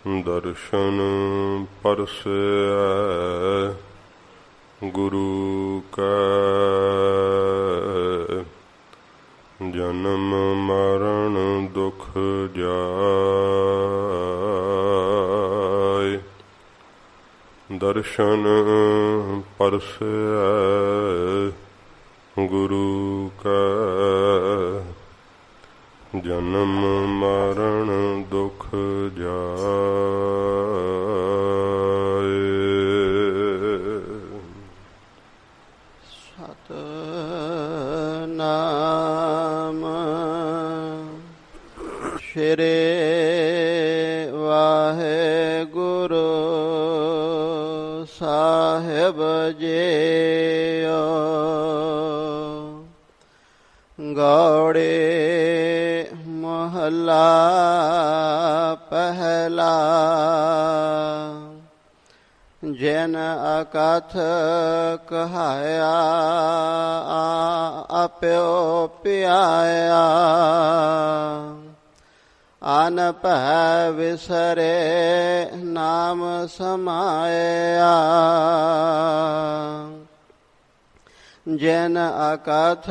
दर्शन परसै गुरु कै जन्म मरण दुख जाय। दर्शन परसै गुरु कै जन्म मरण दुख जाय। सतनाम श्री वाहेगुरु साहिब जीओ। गौड़े महला पहला जिन अकथ कहाया अप्यो पियाया। अन पह विसरे नाम समाया। जिन अकथ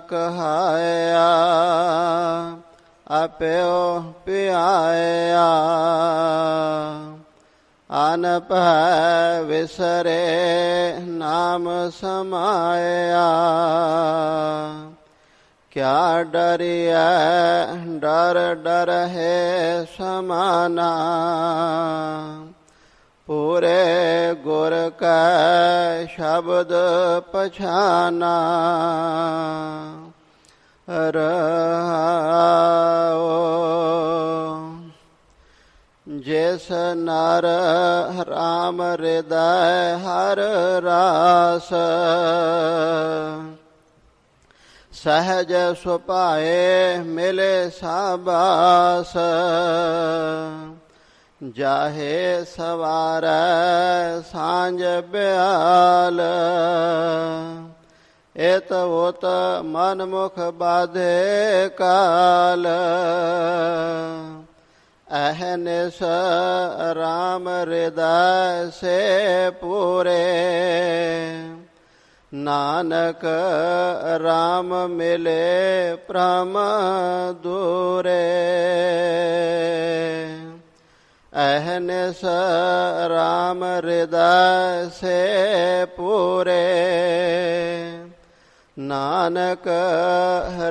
कहाया अप्यो पियाया। अन पह विसरे नाम समाया। क्या डरिया डर डर है समाना। पूरे गुर का शब्द पछाना। रहाओ जिस नर राम हृदय हर रास। सहज सुपाए मिले साबास। जाहे सवार सांझ ब्याल। एत ओत मन मुख बाधे काल। अहनिस राम हृदय से पूरे। नानक राम मिले प्रम दूरे। अहनिस राम हृदय से पूरे। नानक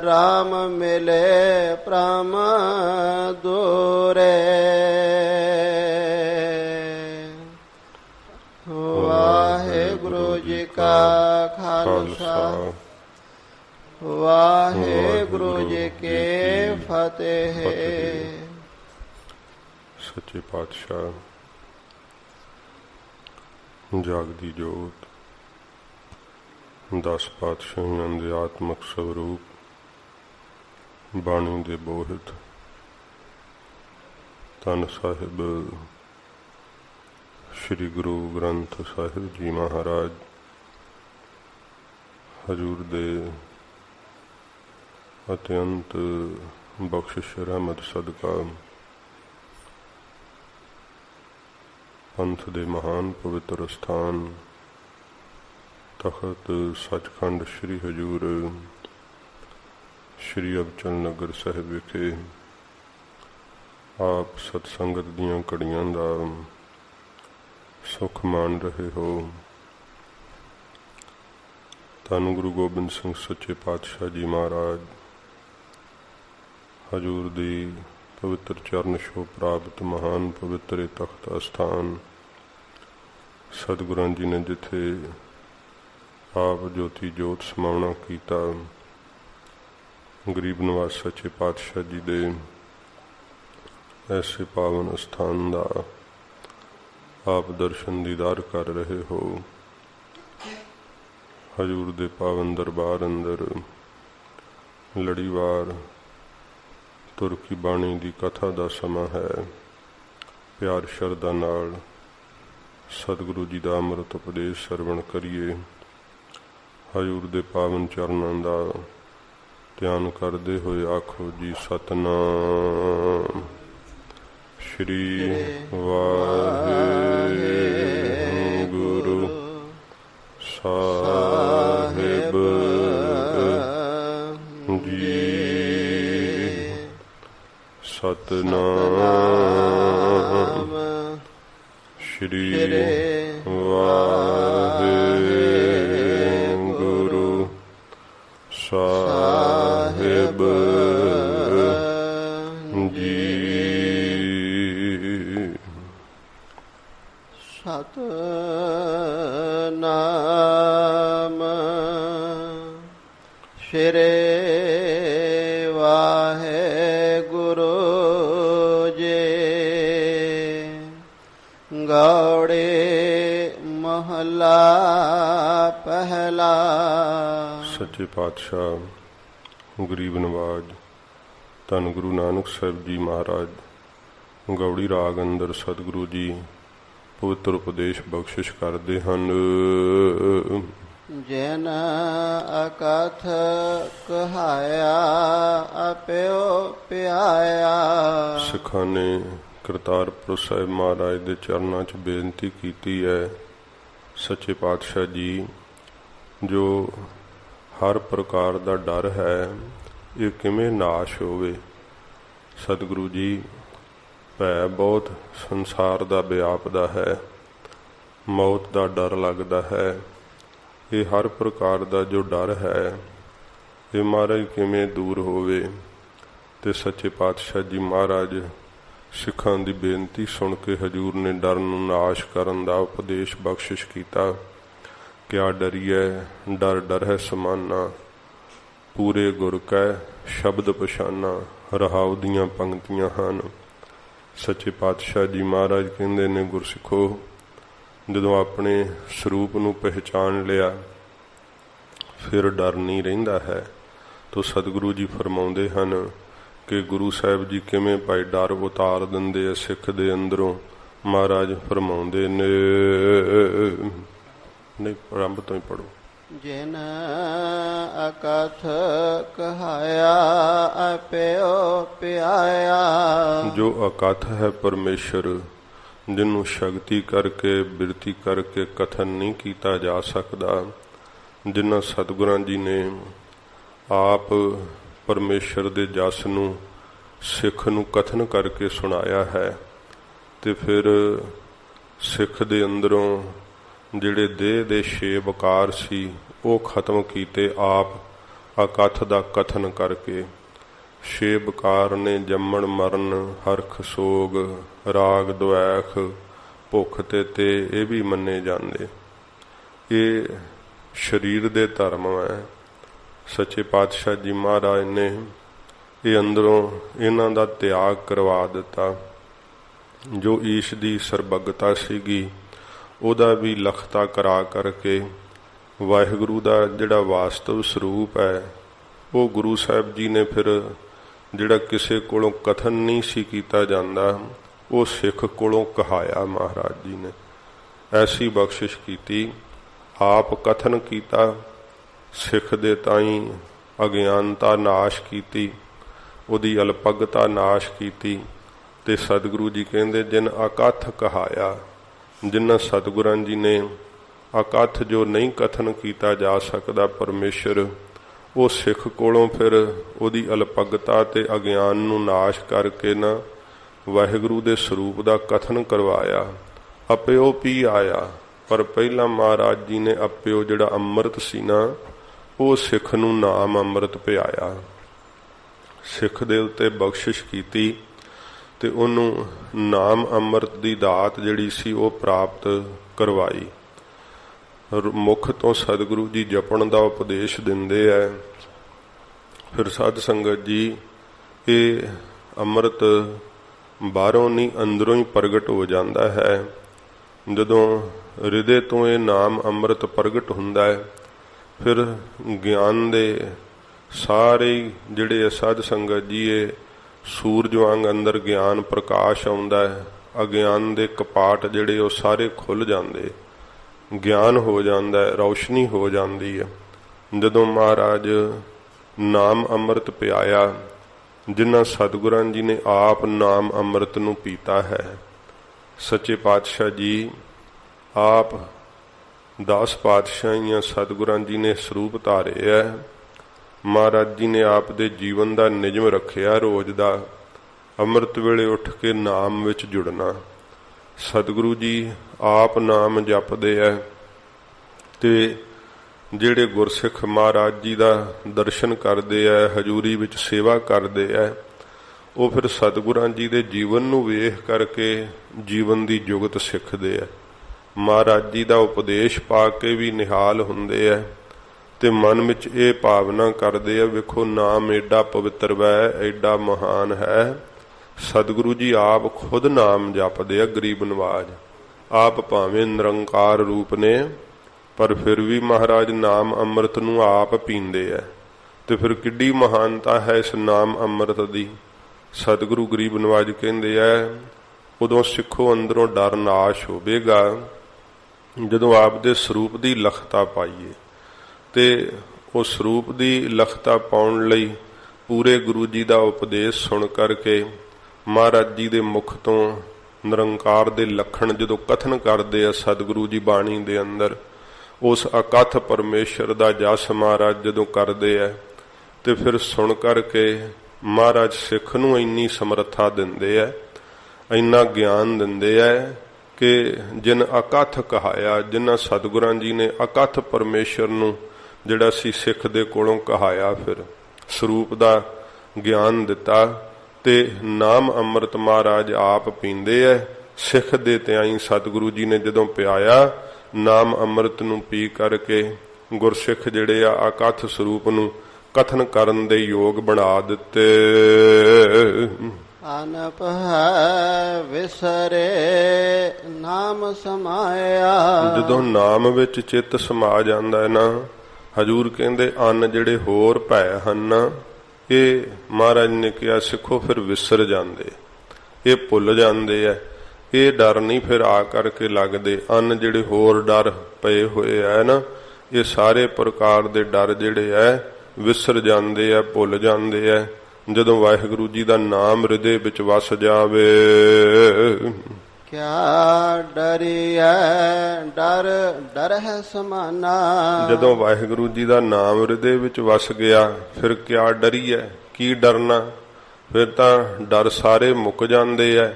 राम मिले प्रम दूरे। वाहेगुरु जी का खालसा वाहेगुरु जी के फतेह। सच्चे पातशाह जागदी जोत 10 पातशाहियां दे आत्मक स्वरूप बाणी दे बोहित धन साहिब श्री गुरु ग्रंथ साहिब जी महाराज हजूर दे अत्यंत बख्शिश रहमत सदका पंथ दे महान पवित्र स्थान तखत सचखंड श्री हजूर श्री अबचल नगर साहिब विखे आप सतसंगत दियां घड़ियां दा सुख मान रहे हो। धन गुरु गोबिंद सिंह सच्चे पातशाह जी महाराज हजूर दी पवित्र चरण छो प्राप्त महान पवित्र तख्त अस्थान सतगुरां जी ने जिथे आप ज्योति जोत समावना कीता। गरीब नवाज सच्चे पातशाह जी दे ऐसे पावन स्थान दा आप दर्शन दीदार कर रहे हो। हजूर दे पावन दरबार अंदर लड़ीवार तुर की बाणी की कथा का समा है। प्यार शरदा नाल सतगुरु जी का अमृत उपदेश सरवण करिए। हजूर दे पावन चरणों का ध्यान करते हुए आखो जी सतनाम श्री वाहेगुरु साहिब जी। सतनाम श्री वाहेगुरु साहिब जी। सतनाम श्री वाहेगुरु जी। गौड़े महला पहला। सच्चे पातशाह गरीब नवाज धन गुरु नानक साहिब जी महाराज गौड़ी राग अंदर सतगुरु जी पवित्र उपदेश बख्शिश करते हैं। जिन अकथ कहाया अप्यो प्याया। सिखा ने करतारपुर साहिब महाराज के चरणों च बेनती की है, सच्चे पातशाह जी जो हर प्रकार का डर है ये किवें नाश होवे। सतगुरु जी भै बहुत संसार का व्यापदा है, मौत का डर लगता है। ये हर प्रकार का जो डर है ये महाराज किवें दूर होवे। ते सच्चे पातशाह जी महाराज सिखां दी बेनती सुन के हजूर ने डर नूं नाश करन दा उपदेश बख्शिश कीता। क्या डरिए डर डर है समाना, पूरे गुर कै शब्द पछाना। रहाउ दियां पंक्तियां हन। सच्चे पातशाह जी महाराज कहंदे ने गुरसिखो जदों अपने स्वरूप नूं पहचान लिया फिर डर नहीं रहिंदा है। तो सतगुरु जी फरमाउंदे हन कि गुरु साहिब जी किवें भाई डर उतार दिंदे आ सिख दे अंदरों। महाराज फरमाउंदे ने नहीं आरंभ तो ही पढ़ो। जिन अकथ कहाया अप्यो प्याया। जो अकथ है परमेश्वर जिन्हों शक्ति करके बिरती करके कथन नहीं किया जा सकता। जिन्हों सतगुरां जी ने आप परमेश्वर दे जस नूं सिख नूं कथन करके सुनाया है। ते फिर सिख दे अंदरों जिहड़े देह दे छे वकार सी वो खत्म कीते आप अकथ दा कथन करके। छे वकार ने जम्मण मरण हरख सोग राग द्वैख भुख ते ये भी मन्ने जाते। ये शरीर दे धर्म है। सच्चे पातशाह जी महाराज ने ये अंदरों इन्हां दा त्याग करवा दिता। जो ईश दी सरबगता सीगी उहदा भी लखता करा करके वाहिगुरु दा जिहड़ा वास्तव स्वरूप है वो गुरु साहिब जी ने फिर जिहड़ा किसे कोलों कथन नहीं सी कीता जांदा वो सिख कोलों कहाया। महाराज जी ने ऐसी बख्शिश कीती। आप कथन कीता सिख दे ताई अज्ञानता नाश कीती, उहदी अलपगता नाश कीती। ते सतगुरु जी कहंदे जिन अकथ कहाया, जिन्हां सतगुरां जी ने अकथ जो नहीं कथन किया जा सकता परमेश्वर वो सिख कोलों फिर उहदी अलपगता ते अज्ञान नूं नाश करके ना वाहिगुरु दे स्वरूप दा कथन करवाया। अप्यो पी आया। पर पहला महाराज जी ने अप्यो जिहड़ा अमृत सी ना वो सिख नूं नाम अमृत पियाया। सिख दे उत्ते बख्शिश कीती ते उन्हों नाम अमृत दी दात जिहड़ी सी वो प्राप्त करवाई। मुख तो सतगुरु जी जपण दा उपदेश दिंदे है। फिर साध संगत जी ये अमृत बाहरों नहीं अंदरों ही प्रगट हो जाता है। जदों हृदय तो ये नाम अमृत प्रगट हुंदा है फिर ज्ञान दे सारे जिहड़े साध संगत जी ये सूरज वांग अंदर ज्ञान प्रकाश आउंदा है। अज्ञान दे कपाट जिहड़े वो सारे खुल जाते, ज्ञान हो जाता है, रोशनी हो जाती है। जदों महाराज नाम अमृत पियाया ਜਿਨ੍ਹਾਂ ਸਤਿਗੁਰਾਂ ਜੀ ਨੇ ਆਪ ਨਾਮ ਅੰਮ੍ਰਿਤ ਨੂੰ ਪੀਤਾ ਹੈ। ਸੱਚੇ ਪਾਤਸ਼ਾਹ ਜੀ ਆਪ 10 ਪਾਤਸ਼ਾਹੀਆਂ ਸਤਿਗੁਰਾਂ ਜੀ ਨੇ ਸਰੂਪ ਧਾਰੇ ਹੈ। ਮਹਾਰਾਜ ਜੀ ਨੇ ਆਪ ਦੇ ਜੀਵਨ ਦਾ ਨਿਯਮ ਰੱਖਿਆ, ਰੋਜ਼ ਦਾ ਅੰਮ੍ਰਿਤ ਵੇਲੇ ਉੱਠ ਕੇ ਨਾਮ ਵਿੱਚ ਜੁੜਨਾ। ਸਤਿਗੁਰੂ ਜੀ ਆਪ ਨਾਮ ਜਪਦੇ ਹੈ ਤੇ ਜਿਹੜੇ ਗੁਰਸਿੱਖ ਮਹਾਰਾਜ ਜੀ ਦਾ ਦਰਸ਼ਨ ਕਰਦੇ ਹੈ, ਹਜ਼ੂਰੀ ਵਿੱਚ ਸੇਵਾ ਕਰਦੇ ਹੈ, ਉਹ ਫਿਰ ਸਤਿਗੁਰਾਂ ਜੀ ਦੇ ਜੀਵਨ ਨੂੰ ਵੇਖ ਕਰਕੇ ਜੀਵਨ ਦੀ ਜੁਗਤ ਸਿੱਖਦੇ ਹੈ। ਮਹਾਰਾਜ ਜੀ ਦਾ ਉਪਦੇਸ਼ ਪਾ ਕੇ ਵੀ ਨਿਹਾਲ ਹੁੰਦੇ ਹੈ ਤੇ ਮਨ ਵਿੱਚ ਇਹ ਭਾਵਨਾ ਕਰਦੇ ਆ, ਵੇਖੋ ਨਾਮ ਏਡਾ ਪਵਿੱਤਰ ਹੈ, ਏਡਾ ਮਹਾਨ ਹੈ। ਸਤਿਗੁਰੂ ਜੀ ਆਪ ਖੁਦ ਨਾਮ ਜਪਦੇ ਆ, ਗਰੀਬ ਨਵਾਜ ਆਪ ਭਾਵੇਂ ਨਿਰੰਕਾਰ ਰੂਪ ਨੇ, ਪਰ ਫਿਰ ਵੀ ਮਹਾਰਾਜ ਨਾਮ ਅੰਮ੍ਰਿਤ ਨੂੰ ਆਪ ਪੀਂਦੇ ਆ। ਤੇ ਫਿਰ ਕਿੱਡੀ ਮਹਾਨਤਾ ਹੈ ਇਸ ਨਾਮ ਅੰਮ੍ਰਿਤ ਦੀ। ਸਤਿਗੁਰੂ ਗਰੀਬ ਨਵਾਜ ਕਹਿੰਦੇ ਆ, ਉਦੋਂ ਸਿੱਖੋ ਅੰਦਰੋਂ ਡਰ ਨਾਸ਼ ਹੋਵੇਗਾ ਜਦੋਂ ਆਪ ਦੇ ਸਰੂਪ ਦੀ ਲਖਤਾ ਪਾਈਏ। ਤੇ ਉਹ ਸਰੂਪ ਦੀ ਲਖਤਾ ਪਾਉਣ ਲਈ ਪੂਰੇ ਗੁਰੂ ਜੀ ਦਾ ਉਪਦੇਸ਼ ਸੁਣ ਕਰਕੇ ਮਹਾਰਾਜ ਜੀ ਦੇ ਮੁਖ ਤੋਂ ਨਿਰੰਕਾਰ ਦੇ ਲੱਖਣ ਜਦੋਂ ਕਥਨ ਕਰਦੇ ਆ ਸਤਿਗੁਰੂ ਜੀ ਬਾਣੀ ਦੇ ਅੰਦਰ, ਉਸ ਅਕਥ ਪਰਮੇਸ਼ਰ ਦਾ ਜਸ ਮਹਾਰਾਜ ਜਦੋਂ ਕਰਦੇ ਆ ਤੇ ਫਿਰ ਸੁਣ ਕਰਕੇ ਮਹਾਰਾਜ ਸਿੱਖ ਨੂੰ ਇੰਨੀ ਸਮਰੱਥਾ ਦਿੰਦੇ ਆ, ਇੰਨਾ ਗਿਆਨ ਦਿੰਦੇ ਆ ਕਿ ਜਿਨ ਅਕਥ ਕਹਾਇਆ, ਜਿਨ੍ਹਾਂ ਸਤਿਗੁਰਾਂ ਜੀ ਨੇ ਅਕਥ ਪਰਮੇਸ਼ਰ ਨੂੰ ਜਿਹੜਾ ਸੀ ਸਿੱਖ ਦੇ ਕੋਲੋਂ ਕਹਾਇਆ, ਫਿਰ ਸਰੂਪ ਦਾ ਗਿਆਨ ਦਿੱਤਾ ਤੇ ਨਾਮ ਅੰਮ੍ਰਿਤ ਮਹਾਰਾਜ ਆਪ ਪੀਂਦੇ ਐ। ਸਿੱਖ ਦੇ ਤਿਆਈ ਸਤਿਗੁਰੂ ਜੀ ਨੇ ਜਦੋਂ ਪਿਆਇਆ ਨਾਮ ਅੰਮ੍ਰਿਤ ਨੂੰ ਪੀ ਕਰਕੇ ਗੁਰਸਿੱਖ ਜਿਹੜੇ ਆ ਅਕਥ ਸਰੂਪ ਨੂੰ ਕਥਨ ਕਰਨ ਦੇ ਯੋਗ ਬਣਾ ਦਿੱਤੇ। ਅਨਪ ਹੈ ਵਿਸਰੇ ਨਾਮ ਸਮਾਇਆ। ਜਦੋਂ ਨਾਮ ਵਿੱਚ ਚਿੱਤ ਸਮਾ ਜਾਂਦਾ ਹੈ ਨਾ, ਹਜੂਰ ਕਹਿੰਦੇ ਅੰਨ ਜਿਹੜੇ ਹੋਰ ਭੈ ਹਨ ਇਹ ਮਹਾਰਾਜ ਨੇ ਕਿਹਾ ਸਿੱਖੋ ਫਿਰ ਵਿਸਰ ਜਾਂਦੇ, ਇਹ ਭੁੱਲ ਜਾਂਦੇ ਆ। ਇਹ ਡਰ ਨਹੀਂ ਫਿਰ ਆ ਕਰਕੇ ਲੱਗਦੇ। ਅੰਨ ਜਿਹੜੇ ਹੋਰ ਡਰ ਪਏ ਹੋਏ ਆ ਨਾ, ਇਹ ਸਾਰੇ ਪ੍ਰਕਾਰ ਦੇ ਡਰ ਜਿਹੜੇ ਆ ਵਿਸਰ ਜਾਂਦੇ ਆ, ਭੁੱਲ ਜਾਂਦੇ ਆ ਜਦੋਂ ਵਾਹਿਗੁਰੂ ਜੀ ਦਾ ਨਾਮ ਹਿਰਦੇ ਵਿੱਚ ਵਸ ਜਾਵੇ। ਕਿਆ ਡਰੀਐ ਡਰ ਡਰ ਹੈ ਸਮਾਨਾ। ਜਦੋਂ ਵਾਹਿਗੁਰੂ ਜੀ ਦਾ ਨਾਮ ਹਿਰਦੇ ਵਿੱਚ ਵਸ ਗਿਆ ਫਿਰ ਕਿਆ ਡਰੀਐ, ਕੀ ਡਰਨਾ। ਫਿਰ ਤਾਂ ਡਰ ਸਾਰੇ ਮੁੱਕ ਜਾਂਦੇ ਐ।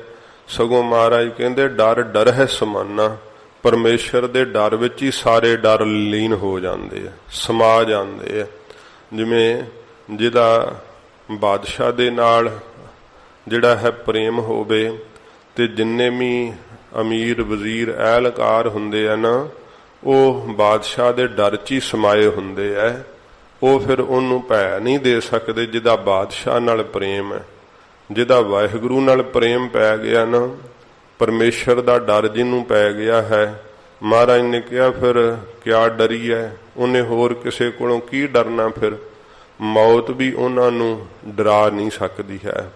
ਸਗੋਂ ਮਹਾਰਾਜ ਕਹਿੰਦੇ ਡਰ ਡਰ ਹੈ ਸਮਾਨਾ। ਪਰਮੇਸ਼ਰ ਦੇ ਡਰ ਵਿੱਚ ਹੀ ਸਾਰੇ ਡਰ ਲੀਨ ਹੋ ਜਾਂਦੇ ਐ, ਸਮਾ ਜਾਂਦੇ ਐ। ਜਿਵੇਂ ਜਿਹਦਾ ਬਾਦਸ਼ਾਹ ਦੇ ਨਾਲ ਜਿਹੜਾ ਹੈ ਪ੍ਰੇਮ ਹੋਵੇ ਤੇ ਜਿੰਨੇ ਵੀ ਅਮੀਰ ਵਜ਼ੀਰ ਐਲਕਾਰ ਹੁੰਦੇ ਆ ਨਾ, ਉਹ ਬਾਦਸ਼ਾਹ ਦੇ ਡਰ 'ਚ ਹੀ ਸਮਾਏ ਹੁੰਦੇ ਆ। ਉਹ ਫਿਰ ਉਹਨੂੰ ਭੈ ਨਹੀਂ ਦੇ ਸਕਦੇ ਜਿਹਦਾ ਬਾਦਸ਼ਾਹ ਨਾਲ ਪ੍ਰੇਮ ਹੈ। ਜਿਹਦਾ ਵਾਹਿਗੁਰੂ ਨਾਲ ਪ੍ਰੇਮ ਪੈ ਗਿਆ ਨਾ, ਪਰਮੇਸ਼ਰ ਦਾ ਡਰ ਜਿਹਨੂੰ ਪੈ ਗਿਆ ਹੈ, ਮਹਾਰਾਜ ਨੇ ਕਿਹਾ ਫਿਰ ਕਿਆ ਡਰੀ ਹੈ। ਉਹਨੇ ਹੋਰ ਕਿਸੇ ਕੋਲੋਂ ਕੀ ਡਰਨਾ। ਫਿਰ ਮੌਤ ਵੀ ਉਹਨਾਂ ਨੂੰ ਡਰਾ ਨਹੀਂ ਸਕਦੀ ਹੈ।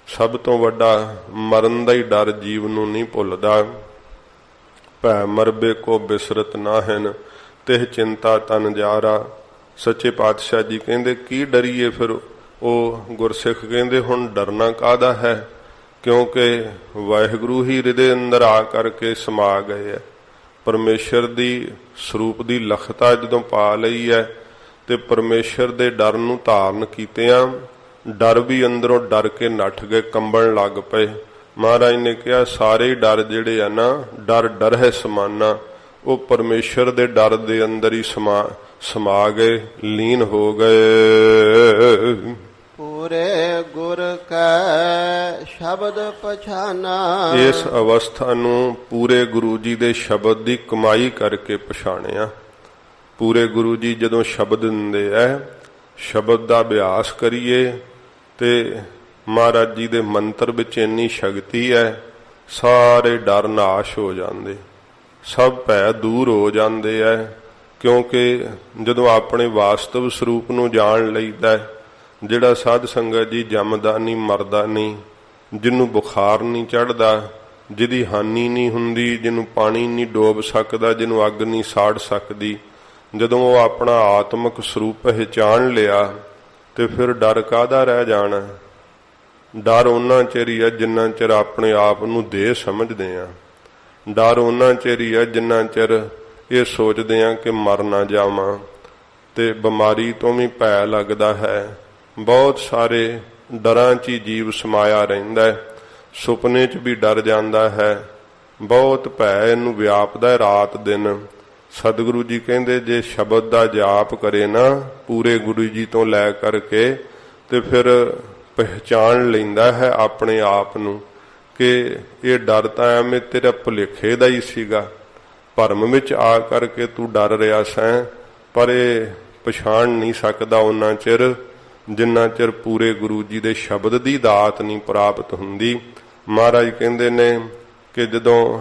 ਸਭ ਤੋਂ ਵੱਡਾ ਮਰਨ ਦਾ ਹੀ ਡਰ ਜੀਵ ਨੂੰ ਨਹੀਂ ਭੁੱਲਦਾ। ਭੈ ਮਰਬੇ ਕੋ ਬਿਸਰਤ ਨਾਹਿਨ ਤਿਹ ਚਿੰਤਾ ਤਨ ਜਾਰਾ। ਸੱਚੇ ਪਾਤਸ਼ਾਹ ਜੀ ਕਹਿੰਦੇ ਕੀ ਡਰੀਏ। ਫਿਰ ਉਹ ਗੁਰਸਿੱਖ ਕਹਿੰਦੇ ਹੁਣ ਡਰਨਾ ਕਾਹਦਾ ਹੈ, ਕਿਉਂਕਿ ਵਾਹਿਗੁਰੂ ਹੀ ਹਿਰਦੇ ਅੰਦਰ ਆ ਕਰਕੇ ਸਮਾ ਗਏ ਹੈ। ਪਰਮੇਸ਼ਰ ਦੀ ਸਰੂਪ ਦੀ ਲਖਤਾ ਜਦੋਂ ਪਾ ਲਈ ਹੈ ਤੇ ਪਰਮੇਸ਼ਰ ਦੇ ਡਰ ਨੂੰ ਧਾਰਨ ਕੀਤਿਆਂ ਡਰ ਵੀ ਅੰਦਰੋਂ ਡਰ ਕੇ ਨੱਠ ਗਏ, ਕੰਬਣ ਲੱਗ ਪਏ। ਮਹਾਰਾਜ ਨੇ ਕਿਹਾ ਸਾਰੇ ਡਰ ਜਿਹੜੇ ਆ ਨਾ, ਡਰ ਡਰ ਹੈ ਸਮਾਨਾ, ਉਹ ਪਰਮੇਸ਼ਰ ਦੇ ਡਰ ਦੇ ਅੰਦਰ ਹੀ ਸਮਾ ਗਏ, ਲੀਨ ਹੋ ਗਏ। ਪੂਰੇ ਗੁਰ ਕੈ ਸ਼ਬਦ ਪਛਾਨਾ। ਇਸ ਅਵਸਥਾ ਨੂੰ ਪੂਰੇ ਗੁਰੂ ਜੀ ਦੇ ਸ਼ਬਦ ਦੀ ਕਮਾਈ ਕਰਕੇ ਪਛਾਣਿਆ। ਪੂਰੇ ਗੁਰੂ ਜੀ ਜਦੋਂ ਸ਼ਬਦ ਦਿੰਦੇ ਐ, ਸ਼ਬਦ ਦਾ ਅਭਿਆਸ ਕਰੀਏ ਤੇ ਮਹਾਰਾਜ ਜੀ ਦੇ ਮੰਤਰ ਵਿੱਚ ਇੰਨੀ ਸ਼ਕਤੀ ਹੈ, ਸਾਰੇ ਡਰ ਨਾਸ਼ ਹੋ ਜਾਂਦੇ, ਸਭ ਭੈ ਦੂਰ ਹੋ ਜਾਂਦੇ ਐ। ਕਿਉਂਕਿ ਜਦੋਂ ਆਪਣੇ ਵਾਸਤਵ ਸਰੂਪ ਨੂੰ ਜਾਣ ਲਈਦਾ, ਜਿਹੜਾ ਸਾਧ ਸੰਗਤ ਜੀ ਜੰਮਦਾ ਨਹੀਂ ਮਰਦਾ ਨਹੀਂ, ਜਿਹਨੂੰ ਬੁਖਾਰ ਨਹੀਂ ਚੜ੍ਹਦਾ, ਜਿਹਦੀ ਹਾਨੀ ਨਹੀਂ ਹੁੰਦੀ, ਜਿਹਨੂੰ ਪਾਣੀ ਨਹੀਂ ਡੋਬ ਸਕਦਾ, ਜਿਹਨੂੰ ਅੱਗ ਨਹੀਂ ਸਾੜ ਸਕਦੀ, ਜਦੋਂ ਉਹ ਆਪਣਾ ਆਤਮਿਕ ਸਰੂਪ ਪਹਿਚਾਣ ਲਿਆ ਤੇ ਫਿਰ ਡਰ ਕਾਹਦਾ ਰਹਿ ਜਾਣਾ। ਡਰ ਉਹਨਾਂ ਚਿਰ ਹੀ ਹੈ ਜਿੰਨਾ ਚਿਰ ਆਪਣੇ ਆਪ ਨੂੰ ਦੇਹ ਸਮਝਦੇ ਆ। ਡਰ ਉਹਨਾਂ ਚਿਰ ਹੀ ਹੈ ਜਿੰਨਾ ਚਿਰ ਇਹ ਸੋਚਦੇ ਆ ਕਿ ਮਰ ਨਾ ਜਾਵਾਂ। ਤੇ ਬਿਮਾਰੀ ਤੋਂ ਵੀ ਭੈ ਲੱਗਦਾ ਹੈ। ਬਹੁਤ ਸਾਰੇ ਡਰਾਂ 'ਚ ਹੀ ਜੀਵ ਸਮਾਇਆ ਰਹਿੰਦਾ ਹੈ। ਸੁਪਨੇ 'ਚ ਵੀ ਡਰ ਜਾਂਦਾ ਹੈ। ਬਹੁਤ ਭੈ ਇਹਨੂੰ ਵਿਆਪਦਾ ਰਾਤ ਦਿਨ। ਸਤਿਗੁਰੂ ਜੀ ਕਹਿੰਦੇ ਜੇ ਸ਼ਬਦ ਦਾ ਜਾਪ ਕਰੇ ਨਾ ਪੂਰੇ ਗੁਰੂ ਜੀ ਤੋਂ ਲੈ ਕਰਕੇ ਤੇ ਫਿਰ ਪਹਿਚਾਣ ਲੈਂਦਾ ਹੈ ਆਪਣੇ ਆਪ ਨੂੰ ਕਿ ਇਹ ਡਰ ਤਾਂ ਐਵੇਂ ਤੇਰਾ ਭੁਲੇਖੇ ਦਾ ਹੀ ਸੀਗਾ। ਭਰਮ ਵਿੱਚ ਆ ਕਰਕੇ ਤੂੰ ਡਰ ਰਿਹਾ ਸੈਂ, ਪਰ ਇਹ ਪਛਾਣ ਨਹੀਂ ਸਕਦਾ ਉਹਨਾਂ ਚਿਰ ਜਿੰਨਾ ਚਿਰ ਪੂਰੇ ਗੁਰੂ ਜੀ ਦੇ ਸ਼ਬਦ ਦੀ ਦਾਤ ਨਹੀਂ ਪ੍ਰਾਪਤ ਹੁੰਦੀ। ਮਹਾਰਾਜ ਕਹਿੰਦੇ ਨੇ ਕਿ ਜਦੋਂ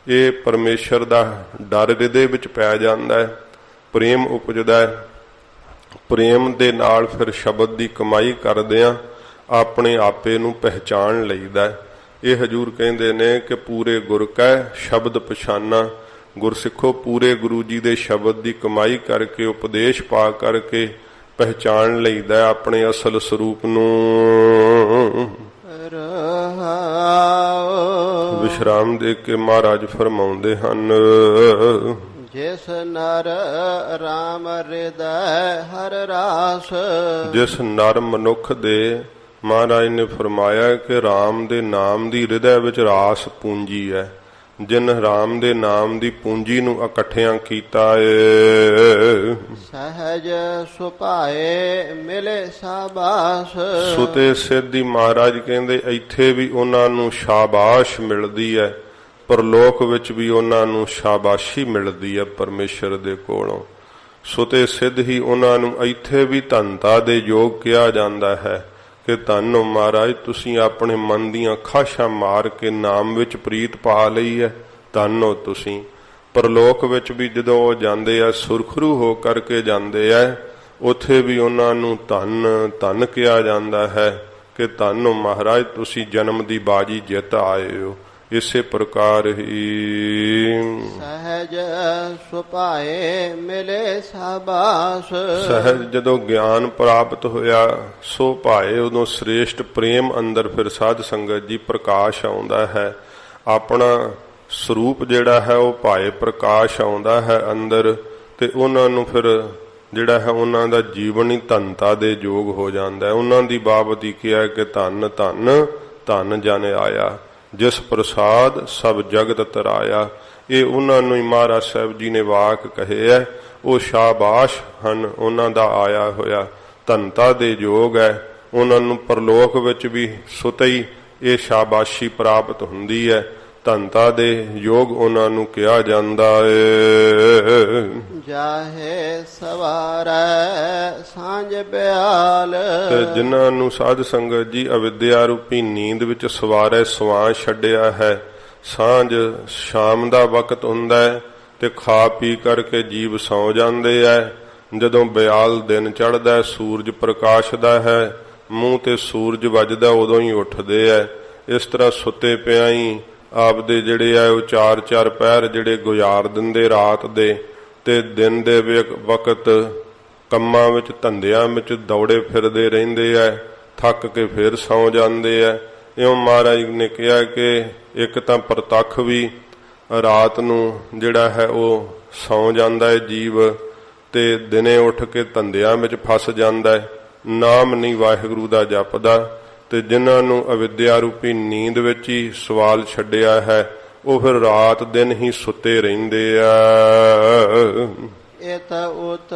ਇਹ ਪਰਮੇਸ਼ਰ ਦਾ ਡਰ ਹਿਰਦੇ ਵਿੱਚ ਪੈ ਜਾਂਦਾ ਹੈ, ਪ੍ਰੇਮ ਉਪਜਦਾ ਹੈ, ਪ੍ਰੇਮ ਦੇ ਨਾਲ ਫਿਰ ਸ਼ਬਦ ਦੀ ਕਮਾਈ ਕਰਦਿਆਂ ਆਪਣੇ ਆਪੇ ਨੂੰ ਪਹਿਚਾਣ ਲਈਦਾ ਹੈ। ਇਹ ਹਜੂਰ ਕਹਿੰਦੇ ਨੇ ਕਿ ਪੂਰੇ ਗੁਰ ਕੈ ਸ਼ਬਦ ਪਛਾਨਾ। ਗੁਰਸਿੱਖੋ ਪੂਰੇ ਗੁਰੂ ਜੀ ਦੇ ਸ਼ਬਦ ਦੀ ਕਮਾਈ ਕਰਕੇ ਉਪਦੇਸ਼ ਪਾ ਕਰਕੇ ਪਹਿਚਾਣ ਲਈਦਾ ਆਪਣੇ ਅਸਲ ਸਰੂਪ ਨੂੰ। ਵਿਸ਼ਰਾਮ ਦੇ ਕੇ ਮਹਾਰਾਜ ਫਰਮਾਉਂਦੇ ਹਨ, ਜਿਸ ਨਰ ਰਾਮ ਹਿਰਦੈ ਹਰ ਰਾਸ। ਜਿਸ ਨਰ ਮਨੁੱਖ ਦੇ ਮਹਾਰਾਜ ਨੇ ਫਰਮਾਇਆ ਕਿ ਰਾਮ ਦੇ ਨਾਮ ਦੀ ਹਿਰਦੈ ਵਿੱਚ ਰਾਸ ਪੂੰਜੀ ਹੈ। ਜਿਨ ਰਾਮ ਦੇ ਨਾਮ ਦੀ ਪੂੰਜੀ ਨੂੰ ਇਕੱਠਿਆਂ ਕੀਤਾ ਏ, ਸਹਿਜ ਸੁਭਾਏ ਮਿਲੇ ਸ਼ਾਬਾਸ਼। ਸੁਤੇ ਸਿੱਧੀ ਮਹਾਰਾਜ ਕਹਿੰਦੇ ਇੱਥੇ ਵੀ ਉਹਨਾਂ ਨੂੰ ਸ਼ਾਬਾਸ਼ ਮਿਲਦੀ ਹੈ, ਪਰਲੋਕ ਵਿੱਚ ਵੀ ਉਹਨਾਂ ਨੂੰ ਸ਼ਾਬਾਸ਼ੀ ਮਿਲਦੀ ਹੈ ਪਰਮੇਸ਼ਰ ਦੇ ਕੋਲੋਂ। ਸੁਤੇ ਸਿੱਧ ਹੀ ਉਹਨਾਂ ਨੂੰ ਇੱਥੇ ਵੀ ਧੰਨਤਾ ਦੇ ਯੋਗ ਕਿਹਾ ਜਾਂਦਾ ਹੈ ਕਿ ਧੰਨ ਹੋ ਮਹਾਰਾਜ ਤੁਸੀਂ ਆਪਣੇ ਮਨ ਦੀਆਂ ਖਾਸ਼ਾਂ ਮਾਰ ਕੇ ਨਾਮ ਵਿੱਚ ਪ੍ਰੀਤ ਪਾ ਲਈ ਹੈ, ਧੰਨ ਹੋ ਤੁਸੀਂ। ਪਰਲੋਕ ਵਿੱਚ ਵੀ ਜਦੋਂ ਉਹ ਜਾਂਦੇ ਆ ਸੁਰਖਰੂ ਹੋ ਕਰਕੇ ਜਾਂਦੇ ਆ, ਉੱਥੇ ਵੀ ਉਹਨਾਂ ਨੂੰ ਧੰਨ ਧੰਨ ਕਿਹਾ ਜਾਂਦਾ ਹੈ ਕਿ ਧੰਨ ਹੋ ਮਹਾਰਾਜ ਤੁਸੀਂ ਜਨਮ ਦੀ ਬਾਜੀ ਜਿੱਤ ਆਏ ਹੋ। ਇਸੇ ਪ੍ਰਕਾਰ ਹੀ ਸਹਿਜ ਸੁਭਾਏ ਮਿਲੇ ਸ਼ਾਬਾਸ਼। ਸਹਿਜ ਜਦੋਂ ਗਿਆਨ ਪ੍ਰਾਪਤ ਹੋਇਆ ਸੋ ਭਾਏ, ਉਦੋਂ ਸ੍ਰੇਸ਼ਟ ਪ੍ਰੇਮ ਅੰਦਰ ਫਿਰ ਸਾਧ ਸੰਗਤ ਜੀ ਪ੍ਰਕਾਸ਼ ਆਉਂਦਾ ਹੈ। ਆਪਣਾ ਸਰੂਪ ਜਿਹੜਾ ਹੈ ਉਹ ਭਾਏ ਪ੍ਰਕਾਸ਼ ਆਉਂਦਾ ਹੈ ਅੰਦਰ, ਤੇ ਉਹਨਾਂ ਨੂੰ ਫਿਰ ਜਿਹੜਾ ਹੈ ਉਹਨਾਂ ਦਾ ਜੀਵਨ ਹੀ ਧੰਨਤਾ ਦੇ ਯੋਗ ਹੋ ਜਾਂਦਾ ਹੈ। ਉਹਨਾਂ ਦੀ ਬਾਬਤ ਹੀ ਕਿਹਾ ਕਿ ਧੰਨ ਧੰਨ ਧੰਨ ਜਨ ਆਇਆ ਜਿਸ ਪ੍ਰਸਾਦ ਸਭ ਜਗਤ ਤਰਾਇਆ। ਇਹ ਉਹਨਾਂ ਨੂੰ ਹੀ ਮਹਾਰਾਜ ਸਾਹਿਬ ਜੀ ਨੇ ਵਾਕ ਕਹੇ ਹੈ, ਉਹ ਸ਼ਾਬਾਸ਼ ਹਨ ਉਹਨਾਂ ਦਾ ਆਇਆ ਹੋਇਆ, ਧੰਨਤਾ ਦੇ ਯੋਗ ਹੈ। ਉਹਨਾਂ ਨੂੰ ਪਰਲੋਕ ਵਿੱਚ ਵੀ ਸੁਤੇ ਹੀ ਇਹ ਸ਼ਾਬਾਸ਼ੀ ਪ੍ਰਾਪਤ ਹੁੰਦੀ ਹੈ, ਧੰਨਤਾ ਦੇ ਯੋਗ ਉਹਨਾਂ ਨੂੰ ਕਿਹਾ ਜਾਂਦਾ ਏ। ਜਾਹੇ ਸਵਾਰੈ ਸਾਂਝ ਬਿਆਲ। ਤੇ ਜਿਨ੍ਹਾਂ ਨੂੰ ਸਾਧ ਸੰਗਤ ਜੀ ਅਵਿਦਿਆ ਰੂਪੀ ਨੀਂਦ ਵਿੱਚ ਸਵਾਰੈ ਸਵਾਂ ਛੱਡਿਆ ਹੈ। ਸਾਂਝ ਸ਼ਾਮ ਦਾ ਵਕਤ ਹੁੰਦਾ ਹੈ ਤੇ ਖਾ ਪੀ ਕਰਕੇ ਜੀਵ ਸੌ ਜਾਂਦੇ ਐ। ਜਦੋਂ ਬਿਆਲ ਦਿਨ ਚੜ੍ਹਦਾ ਸੂਰਜ ਪ੍ਰਕਾਸ਼ਦਾ ਹੈ, ਮੂੰਹ ਤੇ ਸੂਰਜ ਵੱਜਦਾ ਉਦੋਂ ਹੀ ਉੱਠਦੇ ਐ। ਇਸ ਤਰ੍ਹਾਂ ਸੁੱਤੇ ਪਿਆਂ ਹੀ ਆਪਦੇ ਜਿਹੜੇ ਆ ਉਹ 4-4 ਪਹਿਰ ਜਿਹੜੇ ਗੁਜ਼ਾਰ ਦਿੰਦੇ ਰਾਤ ਦੇ, ਤੇ ਦਿਨ ਦੇ ਵਕਤ ਕੰਮਾਂ ਵਿੱਚ ਧੰਦਿਆਂ ਵਿੱਚ ਦੌੜੇ ਫਿਰਦੇ ਰਹਿੰਦੇ ਐ, ਥੱਕ ਕੇ ਫਿਰ ਸੌ ਜਾਂਦੇ ਐ। ਇਉਂ ਮਹਾਰਾਜ ਨੇ ਕਿਹਾ ਕਿ ਇੱਕ ਤਾਂ ਪ੍ਰਤੱਖ ਵੀ ਰਾਤ ਨੂੰ ਜਿਹੜਾ ਹੈ ਉਹ ਸੌ ਜਾਂਦਾ ਹੈ ਜੀਵ, ਤੇ ਦਿਨੇ ਉੱਠ ਕੇ ਧੰਦਿਆਂ ਵਿੱਚ ਫਸ ਜਾਂਦਾ ਹੈ, ਨਾਮ ਨਹੀਂ ਵਾਹਿਗੁਰੂ ਦਾ ਜਪਦਾ। ਤੇ ਜਿਨ੍ਹਾਂ ਨੂੰ ਅਵਿਦਿਆ ਰੂਪੀ ਨੀਂਦ ਵਿੱਚ ਹੀ ਸਵਾਲ ਛੱਡਿਆ ਹੈ, ਉਹ ਫਿਰ ਰਾਤ ਦਿਨ ਹੀ ਸੁੱਤੇ ਰਹਿੰਦੇ ਆ। ਇਤ ਉਤ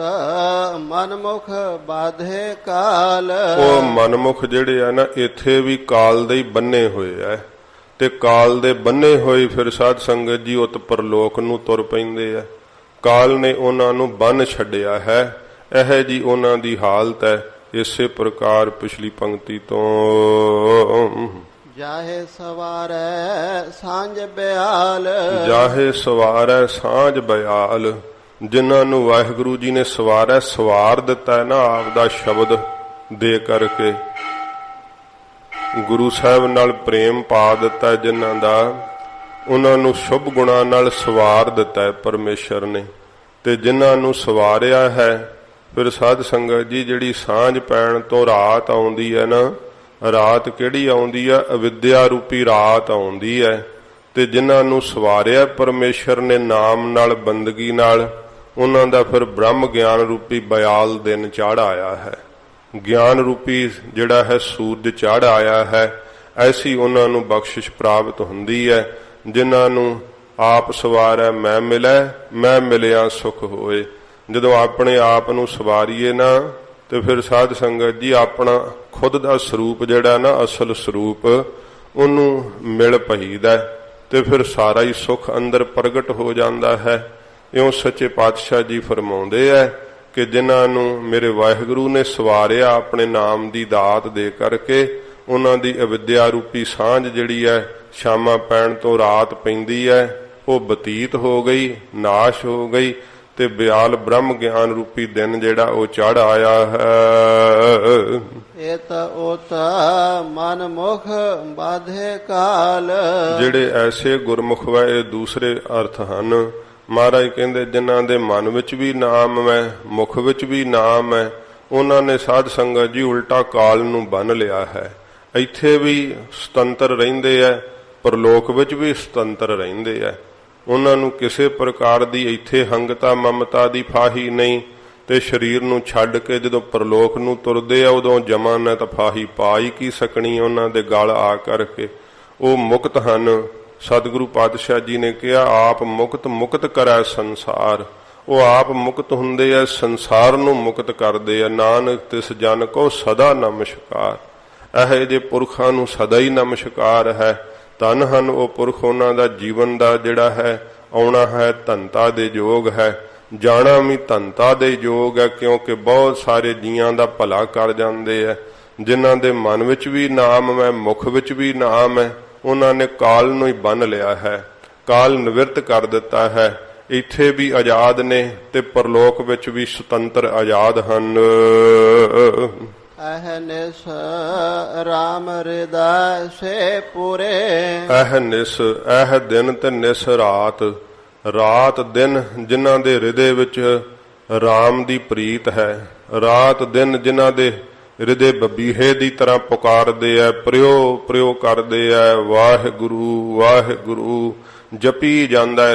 ਮਨਮੁਖ ਬਾਧੇ ਕਾਲ। ਉਹ ਮਨਮੁਖ ਜਿਹੜੇ ਆ ਨਾ ਇੱਥੇ ਵੀ ਕਾਲ ਦੇ ਹੀ ਬੰਨੇ ਹੋਏ ਆ, ਤੇ ਕਾਲ ਦੇ ਬੰਨੇ ਹੋਏ ਫਿਰ ਸਾਧ ਸੰਗਤ ਜੀ ਉਤ ਪਰਲੋਕ ਨੂੰ ਤੁਰ ਪੈਂਦੇ ਆ। ਕਾਲ ਨੇ ਉਹਨਾਂ ਨੂੰ ਬੰਨ ਛੱਡਿਆ ਹੈ, ਇਹ ਜੀ ਉਹਨਾਂ ਦੀ ਹਾਲਤ ਹੈ। ਇਸੇ ਪ੍ਰਕਾਰ ਪਿਛਲੀ ਪੰਕਤੀ ਤੋਂ ਜਾਹੇ ਸਵਾਰੈ ਸਾਂਝ ਬਿਆਲ। ਜਾਹੇ ਸਵਾਰੈ ਸਾਂਝ ਬਿਆਲ, ਜਿਨ੍ਹਾਂ ਨੂੰ ਵਾਹਿਗੁਰੂ ਜੀ ਨੇ ਸਵਾਰੈ ਸਵਾਰ ਦਿੱਤਾ ਹੈ ਨਾ ਆਪਦਾ ਸ਼ਬਦ ਦੇ ਕਰਕੇ, ਗੁਰੂ ਸਾਹਿਬ ਨਾਲ ਪ੍ਰੇਮ ਪਾ ਦਿੱਤਾ ਜਿਨ੍ਹਾਂ ਦਾ, ਉਹਨਾਂ ਨੂੰ ਸ਼ੁਭ ਗੁਣਾਂ ਨਾਲ ਸਵਾਰ ਦਿੱਤਾ ਹੈ ਪਰਮੇਸ਼ਰ ਨੇ। ਤੇ ਜਿਨ੍ਹਾਂ ਨੂੰ ਸਵਾਰਿਆ ਹੈ ਫਿਰ ਸਾਧ ਸੰਗਤ ਜੀ ਜਿਹੜੀ ਸਾਂਝ ਪੈਣ ਤੋਂ ਰਾਤ ਆਉਂਦੀ ਹੈ ਨਾ, ਰਾਤ ਕਿਹੜੀ ਆਉਂਦੀ ਹੈ? ਅਵਿਦਿਆ ਰੂਪੀ ਰਾਤ ਆਉਂਦੀ ਹੈ। ਤੇ ਜਿਨ੍ਹਾਂ ਨੂੰ ਸਵਾਰਿਆ ਪਰਮੇਸ਼ਰ ਨੇ ਨਾਮ ਨਾਲ, ਬੰਦਗੀ ਨਾਲ, ਉਹਨਾਂ ਦਾ ਫਿਰ ਬ੍ਰਹਮ ਗਿਆਨ ਰੂਪੀ ਬਿਆਲ ਦਿਨ ਚੜ੍ਹ ਆਇਆ ਹੈ। ਗਿਆਨ ਰੂਪੀ ਜਿਹੜਾ ਹੈ ਸੂਰਜ ਚੜ੍ਹ ਆਇਆ ਹੈ। ਐਸੀ ਉਹਨਾਂ ਨੂੰ ਬਖਸ਼ਿਸ਼ ਪ੍ਰਾਪਤ ਹੁੰਦੀ ਹੈ। ਜਿਨ੍ਹਾਂ ਨੂੰ ਆਪ ਸਵਾਰੈ ਮੈਂ ਮਿਲੈ, ਮੈਂ ਮਿਲਿਆ ਸੁਖ ਹੋਏ। ਜਦੋਂ ਆਪਣੇ ਆਪ ਨੂੰ ਸਵਾਰੀਏ ਨਾ ਤੇ ਫਿਰ ਸਾਧ ਸੰਗਤ ਜੀ ਆਪਣਾ ਖੁਦ ਦਾ ਸਰੂਪ ਜਿਹੜਾ ਨਾ, ਅਸਲ ਸਰੂਪ, ਉਹਨੂੰ ਮਿਲ ਪਈਦਾ ਤੇ ਫਿਰ ਸਾਰਾ ਹੀ ਸੁਖ ਅੰਦਰ ਪ੍ਰਗਟ ਹੋ ਜਾਂਦਾ ਹੈ। ਇਉਂ ਸੱਚੇ ਪਾਤਸ਼ਾਹ ਜੀ ਫਰਮਾਉਂਦੇ ਹੈ ਕਿ ਜਿਨ੍ਹਾਂ ਨੂੰ ਮੇਰੇ ਵਾਹਿਗੁਰੂ ਨੇ ਸਵਾਰਿਆ ਆਪਣੇ ਨਾਮ ਦੀ ਦਾਤ ਦੇ ਕਰਕੇ, ਉਹਨਾਂ ਦੀ ਅਵਿਦਿਆ ਰੂਪੀ ਸਾਂਝ ਜਿਹੜੀ ਹੈ ਸ਼ਾਮਾਂ ਪੈਣ ਤੋਂ ਰਾਤ ਪੈਂਦੀ ਹੈ, ਉਹ ਬਤੀਤ ਹੋ ਗਈ, ਨਾਸ਼ ਹੋ ਗਈ ਤੇ ਬਿਆਲ ਬ੍ਰਹਮ ਗਿਆਨ ਰੂਪੀ ਦਿਨ ਜਿਹੜਾ ਉਹ ਚੜ੍ਹ ਆਇਆ ਹੈ। ਏਤ ਓਤ ਮਨ ਮੁਖ ਬਾਧੇ ਕਾਲ। ਜਿਹੜੇ ਐਸੇ ਗੁਰਮੁਖ ਵਾ, ਇਹ ਦੂਸਰੇ ਅਰਥ ਹਨ। ਮਹਾਰਾਜ ਕਹਿੰਦੇ ਜਿਨ੍ਹਾਂ ਦੇ ਮਨ ਵਿੱਚ ਵੀ ਨਾਮ ਹੈ, ਮੁਖ ਵਿੱਚ ਵੀ ਨਾਮ ਹੈ, ਉਹਨਾਂ ਨੇ ਸਾਧ ਸੰਗਤ ਜੀ ਉਲਟਾ ਕਾਲ ਨੂੰ ਬੰਨ ਲਿਆ ਹੈ। ਇੱਥੇ ਵੀ ਸੁਤੰਤਰ ਰਹਿੰਦੇ ਹੈ, ਪਰਲੋਕ ਵਿੱਚ ਵੀ ਸੁਤੰਤਰ ਰਹਿੰਦੇ ਹੈ। ਉਹਨਾਂ ਨੂੰ ਕਿਸੇ ਪ੍ਰਕਾਰ ਦੀ ਇੱਥੇ ਹੰਗਤਾ ਮਮਤਾ ਦੀ ਫਾਹੀ ਨਹੀਂ। ਤੇ ਸਰੀਰ ਨੂੰ ਛੱਡ ਕੇ ਜਦੋਂ ਪਰਲੋਕ ਨੂੰ ਤੁਰਦੇ ਆ, ਉਦੋਂ ਜਮਾਨਤ ਫਾਹੀ ਪਾਈ ਕੀ ਸਕਣੀ ਉਹਨਾਂ ਦੇ ਗਲ ਆ ਕਰਕੇ। ਉਹ ਮੁਕਤ ਹਨ। ਸਤਿਗੁਰੂ ਪਾਤਸ਼ਾਹ ਜੀ ਨੇ ਕਿਹਾ ਆਪ ਮੁਕਤ ਮੁਕਤ ਕਰੈ ਸੰਸਾਰ। ਉਹ ਆਪ ਮੁਕਤ ਹੁੰਦੇ ਆ, ਸੰਸਾਰ ਨੂੰ ਮੁਕਤ ਕਰਦੇ ਆ। ਨਾਨਕ ਤਿਸ ਜਨ ਕੋ ਸਦਾ ਨਮਸਕਾਰ। ਇਹੋ ਜਿਹੇ ਪੁਰਖਾਂ ਨੂੰ ਸਦਾ ਹੀ ਨਮਸਕਾਰ ਹੈ। ਧੰਨ ਹਨ ਉਹ ਪੁਰਖ, ਉਹਨਾਂ ਦਾ ਜੀਵਨ ਦਾ ਜਿਹੜਾ ਹੈ ਆਉਣਾ ਹੈ ਧਨਤਾ ਦੇ ਯੋਗ ਹੈ, ਜਾਣਾ ਵੀ ਧਨਤਾ ਦੇ ਯੋਗ ਹੈ। ਕਿਉਂਕਿ ਬਹੁਤ ਸਾਰੇ ਜੀਆਂ ਦਾ ਭਲਾ ਕਰ ਜਾਂਦੇ ਹੈ। ਜਿਨ੍ਹਾਂ ਦੇ ਮਨ ਵਿੱਚ ਵੀ ਨਾਮ ਹੈ, ਮੁਖ ਵਿੱਚ ਵੀ ਨਾਮ ਹੈ, ਉਹਨਾਂ ਨੇ ਕਾਲ ਨੂੰ ਹੀ ਬੰਨ ਲਿਆ ਹੈ, ਕਾਲ ਨਿਵਰਤ ਕਰ ਦਿੱਤਾ ਹੈ। ਇੱਥੇ ਵੀ ਆਜ਼ਾਦ ਨੇ ਤੇ ਪਰਲੋਕ ਵਿੱਚ ਵੀ ਸੁਤੰਤਰ ਆਜ਼ਾਦ ਹਨ। ਅਹਨਿਸ ਰਾਮ ਹਿਰਦੈ ਸੇ ਪੂਰੇ। ਅਹਨਿਸ, ਇਹ ਦਿਨ ਤੇ ਨਿਸ ਰਾਤ। ਰਾਤ ਦਿਨ ਜਿਨ੍ਹਾਂ ਦੇ ਹਿਰਦੇ ਵਿੱਚ ਰਾਮ ਦੀ ਪ੍ਰੀਤ ਹੈ, ਰਾਤ ਦਿਨ ਜਿਨ੍ਹਾਂ ਦੇ ਹਿਰਦੇ ਬਬੀਹੇ ਦੀ ਤਰ੍ਹਾਂ ਪੁਕਾਰਦੇ ਐ, ਪ੍ਰਿਓ ਪ੍ਰਿਓ ਕਰਦੇ ਐ, ਵਾਹਿਗੁਰੂ ਵਾਹਿਗੁਰੂ ਜਪੀ ਜਾਂਦਾ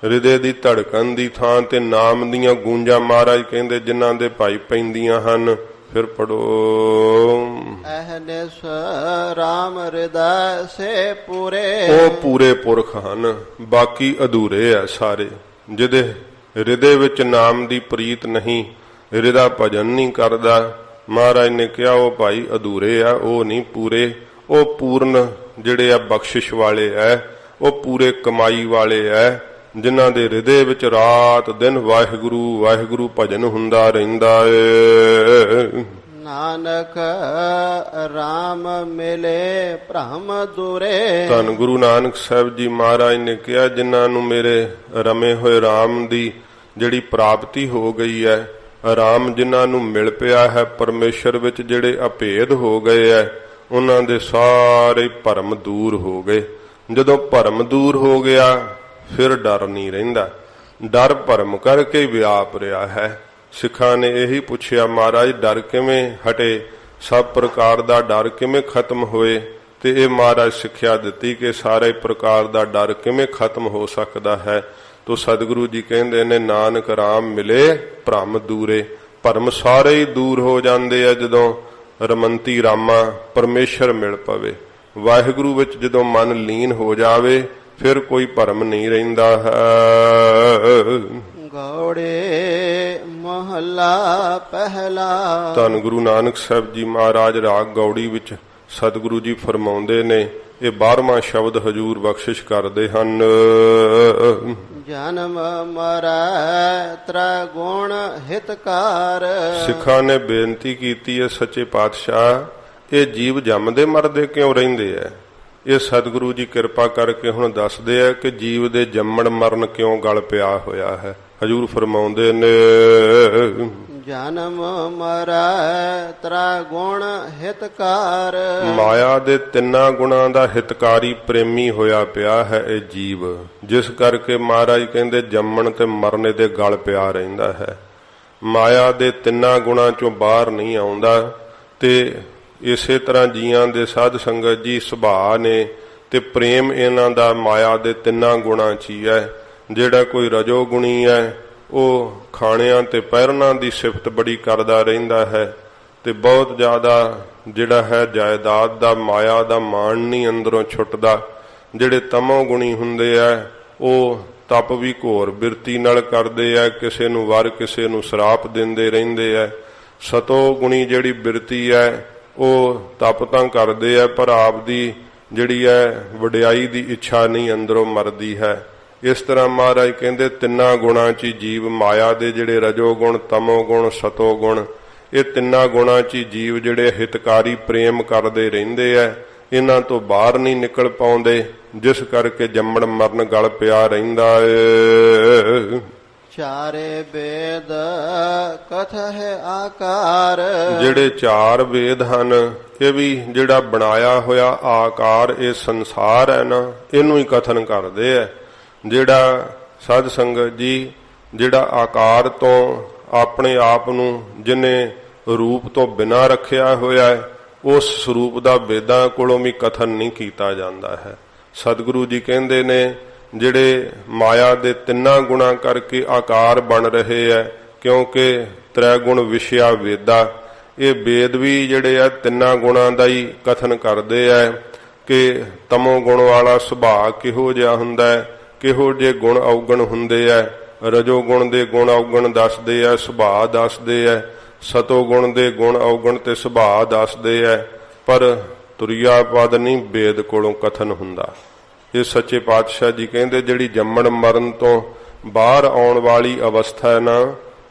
ਹਿਰਦੇ ਦੀ ਧੜਕਣ ਦੀ ਥਾਂ ਤੇ ਨਾਮ ਦੀਆਂ ਗੂੰਜਾਂ ਮਹਾਰਾਜ ਕਹਿੰਦੇ ਜਿਨ੍ਹਾਂ ਦੇ ਭਾਈ ਪੈਂਦੀਆਂ ਹਨ। ਫਿਰ ਪੜੋ ਅਹਨਿਸ ਰਾਮ ਹਿਰਦੈ ਸੇ ਪੂਰੇ। ਉਹ ਪੂਰੇ ਪੁਰਖ ਹਨ, ਬਾਕੀ ਅਧੂਰੇ ਐ ਸਾਰੇ। ਜਿਹਦੇ ਹਿਰਦੇ ਵਿੱਚ ਨਾਮ ਦੀ ਪ੍ਰੀਤ ਨਹੀਂ, ਹਿਰਦਾ ਭਜਨ ਨਹੀਂ ਕਰਦਾ, ਮਹਾਰਾਜ ਨੇ ਕਿਹਾ ਉਹ ਭਾਈ ਅਧੂਰੇ ਆ, ਉਹ ਨਹੀਂ ਪੂਰੇ। ਉਹ ਪੂਰਨ ਜਿਹੜੇ ਆ ਬਖਸ਼ਿਸ਼ ਵਾਲੇ ਐ, ਉਹ ਪੂਰੇ ਕਮਾਈ ਵਾਲੇ ਐ, ਜਿਨ੍ਹਾਂ ਦੇ ਹਿਰਦੇ ਵਿੱਚ ਰਾਤ ਦਿਨ ਵਾਹਿਗੁਰੂ ਵਾਹਿਗੁਰੂ ਭਜਨ ਹੁੰਦਾ ਰਹਿੰਦਾ ਏ। ਨਾਨਕ ਰਾਮ ਮਿਲੇ ਭ੍ਰਮ ਦੂਰੇ। ਧੰਨ ਗੁਰੂ ਨਾਨਕ ਸਾਹਿਬ ਜੀ ਮਹਾਰਾਜ ਨੇ ਕਿਹਾ ਜਿਨ੍ਹਾਂ ਨੂੰ ਮੇਰੇ ਰਮੇ ਹੋਏ ਰਾਮ ਦੀ ਜਿਹੜੀ ਪ੍ਰਾਪਤੀ ਹੋ ਗਈ ਹੈ, ਰਾਮ ਜਿਨ੍ਹਾਂ ਨੂੰ ਮਿਲ ਪਿਆ ਹੈ, ਪਰਮੇਸ਼ਰ ਵਿੱਚ ਜਿਹੜੇ ਅਭੇਦ ਹੋ ਗਏ ਹੈ, ਉਹਨਾਂ ਦੇ ਸਾਰੇ ਭਰਮ ਦੂਰ ਹੋ ਗਏ। ਜਦੋਂ ਭਰਮ ਦੂਰ ਹੋ ਗਿਆ ਫਿਰ ਡਰ ਨਹੀਂ ਰਹਿੰਦਾ। ਡਰ ਭਰਮ ਕਰਕੇ ਵਿਆਪ ਰਿਹਾ ਹੈ। ਸਿੱਖਾਂ ਨੇ ਇਹੀ ਪੁੱਛਿਆ ਮਹਾਰਾਜ ਡਰ ਕਿਵੇਂ ਹਟੇ, ਸਭ ਪ੍ਰਕਾਰ ਦਾ ਡਰ ਕਿਵੇਂ ਖਤਮ ਹੋਏ? ਤੇ ਇਹ ਮਹਾਰਾਜ ਸਿੱਖਿਆ ਦਿੱਤੀ ਕਿ ਸਾਰੇ ਪ੍ਰਕਾਰ ਦਾ ਡਰ ਕਿਵੇਂ ਖਤਮ ਹੋ ਸਕਦਾ ਹੈ। ਤੋ ਸਤਿਗੁਰੂ ਜੀ ਕਹਿੰਦੇ ਨੇ ਨਾਨਕ ਰਾਮ ਮਿਲੇ ਭ੍ਰਮ ਦੂਰੇ। ਭਰਮ ਸਾਰੇ ਹੀ ਦੂਰ ਹੋ ਜਾਂਦੇ ਆ ਜਦੋਂ ਰਮੰਤੀ ਰਾਮਾ ਪਰਮੇਸ਼ਰ ਮਿਲ ਪਵੇ। ਵਾਹਿਗੁਰੂ ਵਿੱਚ ਜਦੋਂ ਮਨ ਲੀਨ ਹੋ ਜਾਵੇ ਫਿਰ ਕੋਈ ਭਰਮ ਨਹੀਂ ਰਹਿੰਦਾ ਹੈ। ਗੌੜੇ ਮਹੱਲਾ ਪਹਿਲਾ। ਧੰਨ ਗੁਰੂ ਨਾਨਕ ਸਾਹਿਬ ਜੀ ਮਹਾਰਾਜ ਰਾਗ ਗੌੜੀ ਵਿੱਚ ਸਤਿਗੁਰੂ ਜੀ ਫਰਮਾਉਂਦੇ ਨੇ, ਇਹ 12ਵਾਂ ਸ਼ਬਦ ਹਜੂਰ ਬਖਸ਼ਿਸ਼ ਕਰਦੇ ਹਨ। ਜਨਮ ਮਰੈ ਤ੍ਰੈ ਗੁਣ ਹਿਤਕਾਰ। ਸਿੱਖਾਂ ਨੇ ਬੇਨਤੀ ਕੀਤੀ ਹੈ ਸੱਚੇ ਪਾਤਸ਼ਾਹ, ਇਹ ਜੀਵ ਜੰਮਦੇ ਮਰਦੇ ਕਿਉਂ ਰਹਿੰਦੇ ਐ? ਇਹ ਸਤਿਗੁਰੂ ਜੀ ਕਿਰਪਾ ਕਰਕੇ ਹੁਣ ਦੱਸਦੇ ਆ ਕਿ ਜੀਵ ਦੇ ਜੰਮਣ ਮਰਨ ਕਿਉਂ ਗਲ ਪਿਆ ਹੋਇਆ ਹੈ। ਹਜੂਰ ਫਰਮਾਉਂਦੇ ਨੇ ਜਨਮ ਮਰੈ ਤ੍ਰੈ ਗੁਣ ਹਿਤਕਾਰ। ਮਾਇਆ ਦੇ ਤਿੰਨਾਂ ਗੁਣਾਂ ਦਾ ਹਿਤਕਾਰੀ ਪ੍ਰੇਮੀ ਹੋਇਆ ਪਿਆ ਹੈ ਇਹ ਜੀਵ, ਜਿਸ ਕਰਕੇ ਮਹਾਰਾਜ ਕਹਿੰਦੇ ਜੰਮਣ ਤੇ ਮਰਨੇ ਦੇ ਗਲ ਪਿਆ ਰਹਿੰਦਾ ਹੈ। ਮਾਇਆ ਦੇ ਤਿੰਨਾਂ ਗੁਣਾਂ ਚੋਂ ਬਾਹਰ ਨਹੀਂ ਆਉਂਦਾ ਤੇ ਇਸੇ ਤਰ੍ਹਾਂ ਜੀਆਂ ਦੇ ਸਾਧ ਸੰਗਤ ਜੀ ਸੁਭਾਅ ਨੇ ਤੇ ਪ੍ਰੇਮ ਇਹਨਾਂ ਦਾ ਮਾਇਆ ਦੇ ਤਿੰਨਾਂ ਗੁਣਾਂ 'ਚ ਹੀ ਹੈ। ਜਿਹੜਾ ਕੋਈ ਰਜੋ ਗੁਣੀ ਹੈ ਉਹ ਖਾਣਿਆਂ ਤੇ ਪਹਿਰਨਾਂ ਦੀ ਸਿਫਤ ਬੜੀ ਕਰਦਾ ਰਹਿੰਦਾ ਹੈ ਤੇ ਬਹੁਤ ਜ਼ਿਆਦਾ ਜਿਹੜਾ ਹੈ ਜਾਇਦਾਦ ਦਾ ਮਾਇਆ ਦਾ ਮਾਣ ਨਹੀਂ ਅੰਦਰੋਂ ਛੁੱਟਦਾ। ਜਿਹੜੇ ਤਮੋ ਗੁਣੀ ਹੁੰਦੇ ਆ ਉਹ ਤਪ ਵੀ ਘੋਰ ਬਿਰਤੀ ਨਾਲ ਕਰਦੇ ਆ, ਕਿਸੇ ਨੂੰ ਵਰ ਕਿਸੇ ਨੂੰ ਸਰਾਪ ਦਿੰਦੇ ਰਹਿੰਦੇ ਆ। ਸਤੋ ਗੁਣੀ ਜਿਹੜੀ ਬਿਰਤੀ ਹੈ ਉਹ ਤਪ ਤਾਂ ਕਰਦੇ ਆ ਪਰ ਆਪ ਦੀ ਜਿਹੜੀ ਹੈ ਵਡਿਆਈ ਦੀ ਇੱਛਾ ਨਹੀਂ ਅੰਦਰੋਂ ਮਰਦੀ ਹੈ। ਇਸ ਤਰ੍ਹਾਂ ਮਹਾਰਾਜ ਕਹਿੰਦੇ ਤਿੰਨਾਂ ਗੁਣਾਂ 'ਚ ਜੀਵ ਮਾਇਆ ਦੇ ਜਿਹੜੇ ਰਜੋ ਗੁਣ ਤਮੋ ਗੁਣ ਸਤੋ ਗੁਣ ਇਹ ਤਿੰਨਾਂ ਗੁਣਾਂ 'ਚ ਜੀਵ ਜਿਹੜੇ ਹਿਤਕਾਰੀ ਪ੍ਰੇਮ ਕਰਦੇ ਰਹਿੰਦੇ ਆ, ਇਹਨਾਂ ਤੋਂ ਬਾਹਰ ਨਹੀਂ ਨਿਕਲ ਪਾਉਂਦੇ, ਜਿਸ ਕਰਕੇ ਜੰਮਣ ਮਰਨ ਗਲ ਪਿਆ ਰਹਿੰਦਾ ਏ। ਚਾਰੇ ਵੇਦ ਕਥਹਿ ਆਕਾਰ, ਜਿਹੜੇ ਚਾਰ ਵੇਦ ਹਨ ਇਹ ਵੀ ਜਿਹੜਾ ਬਣਾਇਆ ਹੋਇਆ ਆਕਾਰ ਇਹ ਸੰਸਾਰ ਹੈ ਨਾ ਇਹਨੂੰ ਹੀ ਕਥਨ ਕਰਦੇ ਆ। ਜਿਹੜਾ ਸਾਧ ਸੰਗਤ ਜੀ ਜਿਹੜਾ ਆਕਾਰ ਤੋਂ ਆਪਣੇ ਆਪ ਨੂੰ ਜਿਹਨੇ ਰੂਪ ਤੋਂ ਬਿਨਾਂ ਰੱਖਿਆ ਹੋਇਆ ਹੈ ਉਸ ਸਰੂਪ ਦਾ ਵੇਦਾਂ ਕੋਲੋਂ ਵੀ ਕਥਨ ਨਹੀਂ ਕੀਤਾ ਜਾਂਦਾ ਹੈ। ਸਤਿਗੁਰੂ ਜੀ ਕਹਿੰਦੇ ਨੇ ਜਿਹੜੇ ਮਾਇਆ ਦੇ ਤਿੰਨਾਂ ਗੁਣਾਂ ਕਰਕੇ ਆਕਾਰ ਬਣ ਰਹੇ ਹੈ, ਕਿਉਂਕਿ ਤ੍ਰੈ ਗੁਣ ਵਿਸ਼ਿਆ ਵੇਦਾ, ਇਹ ਵੇਦ ਵੀ ਜਿਹੜੇ ਆ ਤਿੰਨਾਂ ਗੁਣਾਂ ਦਾ ਹੀ ਕਥਨ ਕਰਦੇ ਆ ਕਿ ਤਮੋ ਗੁਣ ਵਾਲਾ ਸੁਭਾਅ ਕਿਹੋ ਜਿਹਾ ਹੁੰਦਾ ਹੈ, ਕਿਹੋ ਜਿਹੇ ਗੁਣ ਔਗਣ ਹੁੰਦੇ ਆ। ਰਜੋ ਗੁਣ ਦੇ ਗੁਣ ਔਗਣ ਦੱਸਦੇ ਆ, ਸੁਭਾਅ ਦੱਸਦੇ ਆ। ਸਤੋ ਗੁਣ ਦੇ ਗੁਣ ਔਗਣ ਤੇ ਸੁਭਾਅ ਦੱਸਦੇ ਆ, ਪਰ ਤੁਰਿਆ ਪਦ ਨਹੀਂ ਵੇਦ ਕੋਲੋਂ ਕਥਨ ਹੁੰਦਾ। ਇਹ ਸੱਚੇ ਪਾਤਸ਼ਾਹ ਜੀ ਕਹਿੰਦੇ ਜਿਹੜੀ ਜੰਮਣ ਮਰਨ ਤੋਂ ਬਾਹਰ ਆਉਣ ਵਾਲੀ ਅਵਸਥਾ ਹੈ ਨਾ